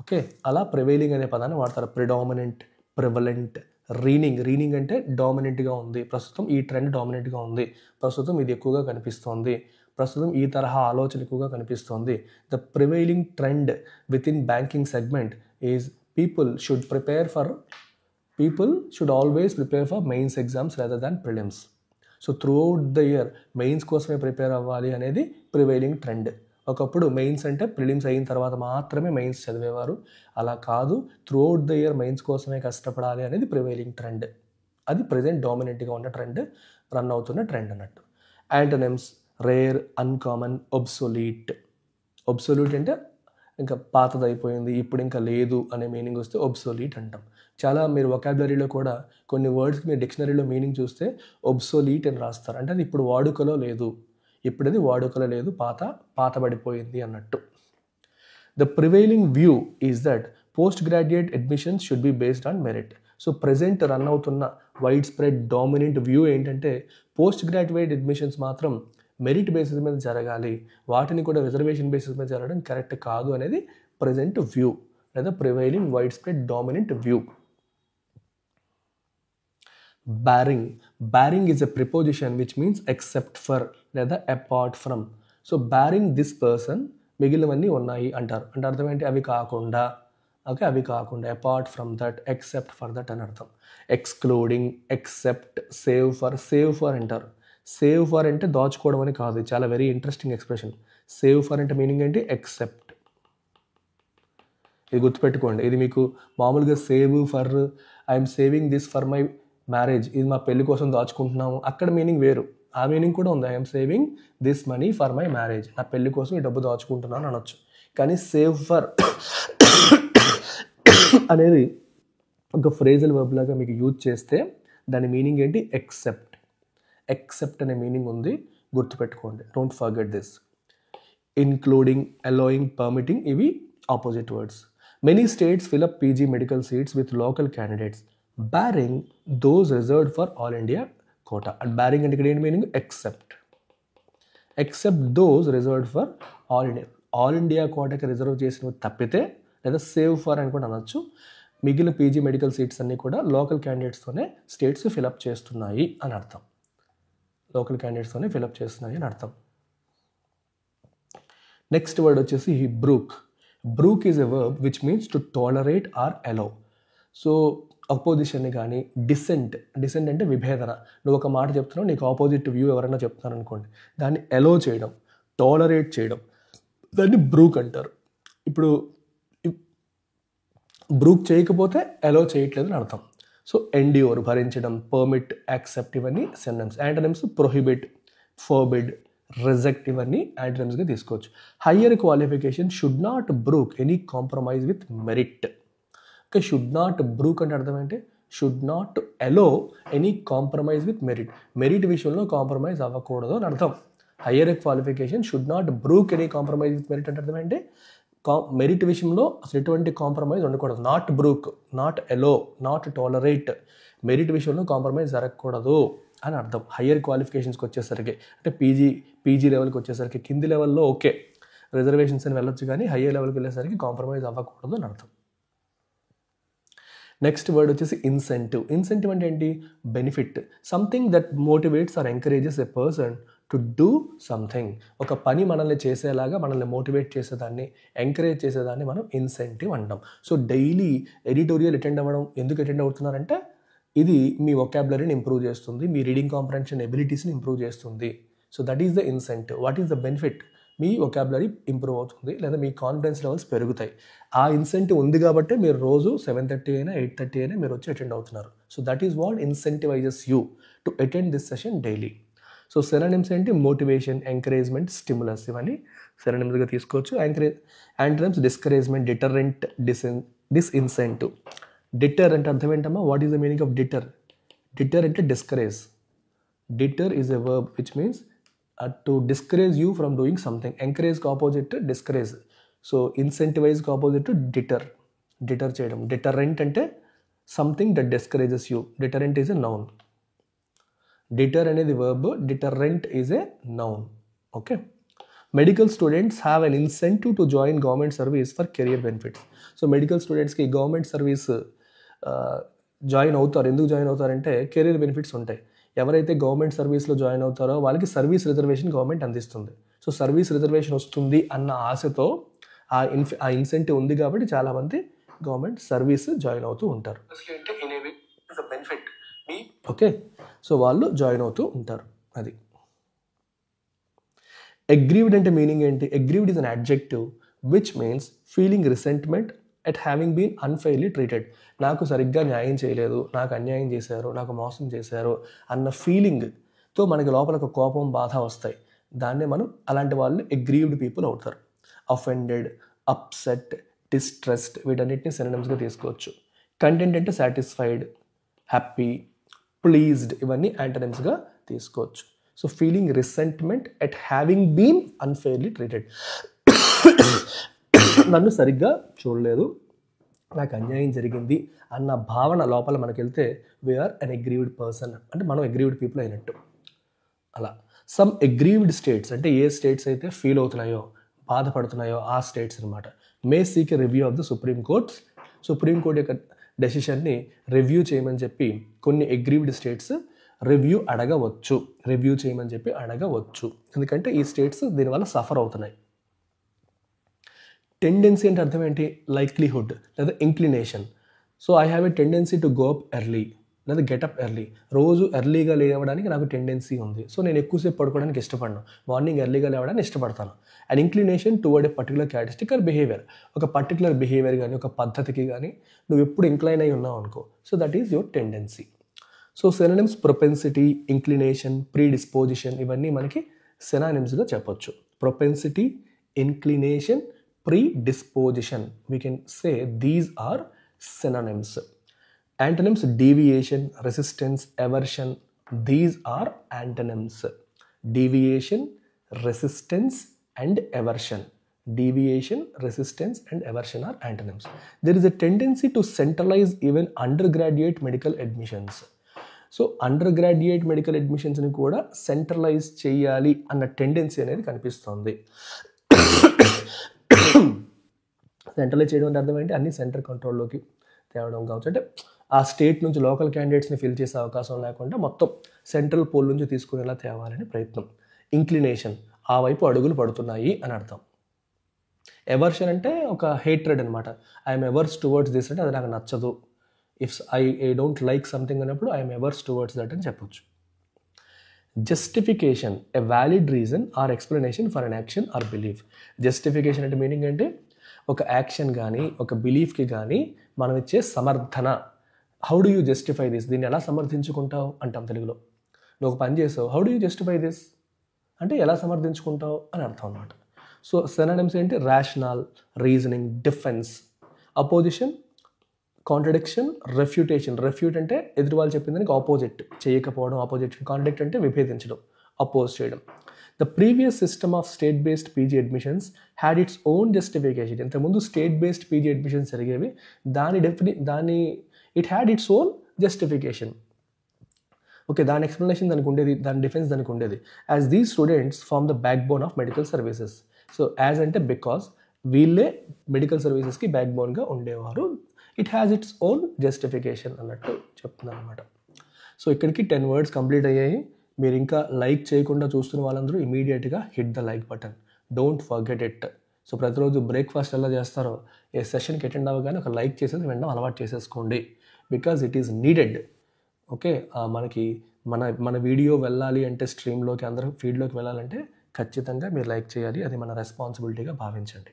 ఓకే, అలా ప్రివైలింగ్ అనే పదాన్ని వాడతారు. Predominant, prevalent. రీనింగ్ అంటే డామినెంట్గా ఉంది, ప్రస్తుతం ఈ ట్రెండ్ డామినెంట్గా ఉంది, ప్రస్తుతం ఇది ఎక్కువగా కనిపిస్తోంది, ప్రస్తుతం ఈ తరహా ఆలోచన ఎక్కువగా కనిపిస్తోంది. The prevailing trend with in banking segment is people should always prepare for mains exams rather than prelims. So throughout the year mains కోసమే ప్రిపేర్ అవ్వాలి అనేది ప్రివైలింగ్ ట్రెండ్. ఒకప్పుడు మెయిన్స్ అంటే ప్రిలిమ్స్ అయిన తర్వాత మాత్రమే మెయిన్స్ చదివేవారు, అలా కాదు, త్రూఅవుట్ ద ఇయర్ మెయిన్స్ కోసమే కష్టపడాలి అనేది ప్రివైలింగ్ ట్రెండ్. అది ప్రజెంట్ డామినెంట్గా ఉన్న ట్రెండ్, రన్ అవుతున్న ట్రెండ్ అన్నట్టు. Antonyms: rare, uncommon, obsolete. Obsolete అంటే ఇంకా పాతదైపోయింది, ఇప్పుడు ఇంకా లేదు అనే మీనింగ్ వస్తే ఒబ్సొలీట్ అంటాం. చాలా మీరు వొకాబులరీలో కూడా కొన్ని వర్డ్స్కి మీరు డిక్షనరీలో మీనింగ్ చూస్తే ఒబ్సొలీట్ అని రాస్తారు, అంటే అది ఇప్పుడు వాడుకలో లేదు, ఇప్పుడు అది వాడుకలో లేదు, పాతబడిపోయింది అన్నట్టు. The prevailing view is that post graduate admissions should be based on merit. So present run అవుతున్న వైడ్ స్ప్రెడ్ డామినెంట్ వ్యూ ఏంటంటే పోస్ట్ గ్రాడ్యుయేట్ అడ్మిషన్స్ మాత్రం మెరిట్ బేసిస్ మీద జరగాలి, వాటిని కూడా రిజర్వేషన్ బేసిస్ మీద జరగడం కరెక్ట్ కాదు అనేది ప్రజెంట్ వ్యూ లేదా prevailing widespread dominant view. Barring is a preposition which means except for లేదా apart from. So barring this person, మిగిలినవన్నీ ఉన్నాయి అంటారు. అంటే అర్థం ఏంటి? అవి కాకుండా, ఓకే, అవి కాకుండా, apart from that, except for that అని అర్థం. ఎక్స్క్లూడింగ్, ఎక్సెప్ట్, సేవ్ ఫర్ అంటారు. సేవ్ ఫర్ అంటే దాచుకోవడం అని కాదు, చాలా very interesting expression. Save for అంటే మీనింగ్ ఏంటి? ఎక్సెప్ట్. ఇది గుర్తుపెట్టుకోండి. ఇది మీకు మామూలుగా save for, I'm saving this for my marriage, ఇది మా పెళ్లి కోసం దాచుకుంటున్నాము, అక్కడ మీనింగ్ వేరు. ఆ మీనింగ్ కూడా ఉంది, I'm saving this money for my marriage, నా పెళ్లి కోసం ఈ డబ్బు దాచుకుంటున్నాను అనొచ్చు. కానీ సేవ్ ఫర్ అనేది ఒక ఫ్రేజల్ వర్బ్ లాగా మీకు యూజ్ చేస్తే దాని మీనింగ్ ఏంటి? ఎక్సెప్ట్ అనే మీనింగ్ ఉంది, గుర్తుపెట్టుకోండి. Don't forget this. Including, allowing, permitting, ఇవి opposite words. Many states fill up PG medical seats with local candidates barring those reserved for all India quota. And barring అంటే ఇక్కడ ఏంటి meaning? Except those reserved for all India కోటాకి reserve చేసినవి తప్పితే, లేదా save for అని కూడా అనొచ్చు. మిగిలిన పీజీ మెడికల్ సీట్స్ అన్నీ కూడా లోకల్ క్యాండిడేట్స్తోనే స్టేట్స్ ఫిలప్ చేస్తున్నాయి అని అర్థం. నెక్స్ట్ వర్డ్ వచ్చేసి brook is a verb which means to tolerate or allow. So అపోజిషన్ని కానీ, డిసెంట్ అంటే విభేదన. నువ్వు ఒక మాట చెప్తున్నావు, నీకు ఆపోజిట్ వ్యూ ఎవరైనా చెప్తున్నారు అనుకోండి, దాన్ని అలౌ చేయడం, టాలరేట్ చేయడం, దాన్ని బ్రూక్ అంటారు. ఇప్పుడు బ్రూక్ చేయకపోతే అలౌ చేయట్లేదు అని అర్థం. సో ఎండ్యూర్, భరించడం, పర్మిట్, యాక్సెప్ట్, ఇవన్నీ synonyms. Antonyms: prohibit, forbid, reject, ఇవన్నీ యాంటోనిమ్స్గా తీసుకోవచ్చు. Higher qualification should not brook any compromise with merit. Okay, should not brook అంటే అర్థం ఏంటి? Should not allow any compromise with merit విషయంలో కాంప్రమైజ్ అవ్వకూడదు అని అర్థం. Higher qualification should not brook any compromise with merit అంటే అర్థం ఏంటి? మెరిట్ విషయంలో అసలు ఎటువంటి కాంప్రమైజ్ ఉండకూడదు. Not brook, not allow, not tolerate, merit విషయంలో కాంప్రమైజ్ జరగకూడదు అని అర్థం. హయ్యర్ క్వాలిఫికేషన్స్కి వచ్చేసరికి, అంటే పీజీ లెవెల్కి వచ్చేసరికి, కింది లెవెల్లో ఓకే రిజర్వేషన్స్ అని వెళ్ళొచ్చు, కానీ హయ్యర్ లెవెల్కి వెళ్ళేసరికి కాంప్రమైజ్ అవ్వకూడదు అని అర్థం. నెక్స్ట్ వర్డ్ వచ్చేసి ఇన్సెంటివ్. ఇన్సెంటివ్ అంటే ఏంటి? Benefit, something that motivates or encourages a person to do something. ఒక పని మనల్ని చేసేలాగా, మనల్ని మోటివేట్ చేసేదాన్ని, ఎంకరేజ్ చేసేదాన్ని మనం ఇన్సెంటివ్ అంటాం. సో డైలీ ఎడిటోరియల్ అటెండ్ అవ్వడం ఎందుకు అటెండ్ అవుతున్నారంటే ఇది మీ వొకాబులరీని ఇంప్రూవ్ చేస్తుంది, మీ రీడింగ్ కాంప్రహెన్షన్ ఎబిలిటీస్ని ఇంప్రూవ్ చేస్తుంది, so that is the incentive. What is the benefit? Me vocabulary improve అవుతుంది, లేదా మీ కాన్ఫిడెన్స్ లెవెల్స్ పెరుగుతాయి. ఆ ఇన్సెంటివ్ ఉంది కాబట్టి మీరు రోజు 7:30 అయినా 8:30 అయినా మీరు వచ్చి అటెండ్ అవుతున్నారు. So that is what incentivises you to attend this session daily. So synonyms ఏంటి? మోటివేషన్, ఎంకరేజ్మెంట్, స్టిములస్, ఇవన్నీ సినోనిమ్స్గా తీసుకోవచ్చు. Antonyms discouragement, deterrent, disincentive. Deter అంటే అర్థం ఏంటమ్మా? What is the meaning of deter? Deter అంటే discourage. Deter is a verb which means to discourage you from doing something. ఎంకరేజ్కి opposite discourage. So ఇన్సెంటివైజ్కి opposite deter, deter చేయడం. Deterrent అంటే something that discourages you. Deterrent is a noun. Deter అనేది verb, deterrent is a noun. Okay. Medical students have an incentive to join government service for career benefits. So medical స్టూడెంట్స్కి government service join అవుతారు. ఎందుకు join అవుతారంటే career benefits ఉంటాయి. ఎవరైతే government సర్వీస్లో join అవుతారో వాళ్ళకి service reservation government అందిస్తుంది. So service reservation వస్తుంది అన్న ఆశతో ఆ ఇన్సెంటివ్ ఉంది కాబట్టి చాలామంది గవర్నమెంట్ సర్వీస్ జాయిన్ అవుతూ ఉంటారు. ఓకే. సో వాళ్ళు జాయిన్ అవుతూ ఉంటారు. అది. అగ్రీవ్డ్ అంటే మీనింగ్ ఏంటి? Aggrieved is an adjective which means feeling resentment at having been unfairly treated. నాకు సరిగ్గా న్యాయం చేయలేదు, నాకు అన్యాయం చేశారు, నాకు మోసం చేశారు అన్న ఫీలింగ్తో మనకి లోపల ఒక కోపం, బాధ వస్తాయి. దాన్నే మనం అలాంటి వాళ్ళు అగ్రీవ్డ్ పీపుల్ అవుతారు. అఫెండెడ్, అప్సెట్, డిస్ట్రెస్డ్, వీటన్నిటిని సినోనిమ్స్గా తీసుకోవచ్చు. కంటెంట్ అంటే సాటిస్ఫైడ్, హ్యాపీ, ప్లీజ్డ్, ఇవన్నీ యాంటోనిమ్స్గా తీసుకోవచ్చు. So feeling resentment at having been unfairly treated. నన్ను సరిగ్గా చూడలేదు, నాకు అన్యాయం జరిగింది అన్న భావన లోపల మనకి వెళ్తే వీఆర్ అన్ అగ్రీవ్డ్ పర్సన్, అంటే మనం అగ్రీవ్డ్ పీపుల్ అయినట్టు. అలా సమ్ అగ్రీవ్డ్ స్టేట్స్ అంటే ఏ స్టేట్స్ అయితే ఫీల్ అవుతున్నాయో, బాధపడుతున్నాయో ఆ స్టేట్స్ అనమాట. May seek a review of the Supreme courts. Supreme Court యొక్క డెసిషన్ని రివ్యూ చేయమని చెప్పి కొన్ని అగ్రీవ్డ్ స్టేట్స్ రివ్యూ చేయమని చెప్పి అడగవచ్చు. ఎందుకంటే ఈ స్టేట్స్ దీనివల్ల సఫర్ అవుతున్నాయి. టెండెన్సీ అంటే అర్థం ఏంటి? లైక్లీహుడ్ లేదా inclination. So I have a tendency to go up early లేదా గెటప్ ఎర్లీ. రోజు ఎర్లీగా లేవడానికి నాకు టెండెన్సీ ఉంది. సో నేను ఎక్కువసేపు పడుకోవడానికి ఇష్టపడను, మార్నింగ్ ఎర్లీగా లేవడానికి ఇష్టపడతాను. And inclination toward a particular characteristic or behaviour. ఒక పర్టికులర్ బిహేవియర్ కానీ ఒక పద్ధతికి కానీ నువ్వు ఎప్పుడు ఇంక్లైన్ అయి ఉన్నావు అనుకో, so that is your tendency. So synonyms propensity, inclination, predisposition, ఇవన్నీ మనకి సినోనిమ్స్గా చెప్పొచ్చు. Propensity, inclination, predisposition, we can say these are synonyms. Antonyms: deviation, resistance, aversion, these are antonyms. Deviation, resistance and aversion. Deviation, resistance and aversion are antonyms. There is a tendency to centralize even undergraduate medical admissions. So undergraduate medical అడ్మిషన్స్ని కూడా centralise చేయాలి అన్న tendency అనేది కనిపిస్తుంది. Centralise చేయడం అంటే అర్థం ఏంటి? అన్ని సెంటర్ కంట్రోల్లోకి తేవడం కావచ్చు. అంటే ఆ స్టేట్ నుంచి లోకల్ క్యాండిడేట్స్ని ఫిల్ చేసే అవకాశం లేకుండా మొత్తం సెంట్రల్ పోల్ నుంచి తీసుకునేలా తేవాలని ప్రయత్నం. ఇంక్లినేషన్, ఆ వైపు అడుగులు పడుతున్నాయి అని అర్థం. ఎవర్షన్ అంటే ఒక హేట్రెడ్ అనమాట. ఐఎమ్ ఎవర్స్ టువర్డ్స్ దిస్ అంటే అది నాకు నచ్చదు. If I don't like something అన్నప్పుడు ఐఎమ్ ఎవర్స్ టువర్డ్స్ దట్ అని చెప్పొచ్చు. Justification, a valid reason or explanation for an action or belief. Justification అంటే మీనింగ్ అంటే ఒక యాక్షన్ కానీ ఒక బిలీఫ్కి కానీ మనం ఇచ్చే సమర్థన. How do you justify this? దీన్ని ఎలా సమర్థించుకుంటావు అంటాం తెలుగులో. నువ్వు ఒక పని చేసావు, how do you justify this అంటే ఎలా సమర్థించుకుంటావు అని అర్థం అన్నమాట. సో సినోనిమ్స్ ఏంటి? Rational, reasoning, defence. Opposition, contradiction, refutation. Refute అంటే ఎదుటి వాళ్ళు చెప్పిన దానికి ఆపోజిట్ చేయకపోవడం, ఆపోజిట్. కాంట్రడిక్ట్ అంటే విభేదించడం, అపోజ్ చేయడం. The previous system of state based PG admissions had its own justification. ఇంతకుముందు స్టేట్ బేస్డ్ పీజీ అడ్మిషన్స్ జరిగేవి, it had its own justification. Okay, దాని ఎక్స్ప్లెనేషన్ దానికి ఉండేది, దాని డిఫెన్స్ దానికి ఉండేది. As these students form the back bone of medical services. So as అంటే because వీళ్ళే మెడికల్ సర్వీసెస్కి బ్యాక్ బోన్గా ఉండేవారు. It has its own justification అన్నట్టు చెప్తున్నాను అనమాట. సో ఇక్కడికి 10 words కంప్లీట్ అయ్యాయి. మీరు ఇంకా లైక్ చేయకుండా చూస్తున్న వాళ్ళందరూ ఇమీడియట్గా hit the like button. Don't forget it. So ప్రతిరోజు బ్రేక్ఫాస్ట్ ఎలా చేస్తారో ఏ సెషన్కి అటెండ్ అవ్వగానే ఒక లైక్ చేసేది వినడం అలవాటు చేసేసుకోండి. Because it is needed. Okay, మనకి మన వీడియో వెళ్ళాలి అంటే స్ట్రీమ్లోకి అందరూ ఫీడ్లోకి వెళ్ళాలంటే ఖచ్చితంగా మీరు లైక్ చేయాలి. అది మన రెస్పాన్సిబిలిటీగా భావించండి.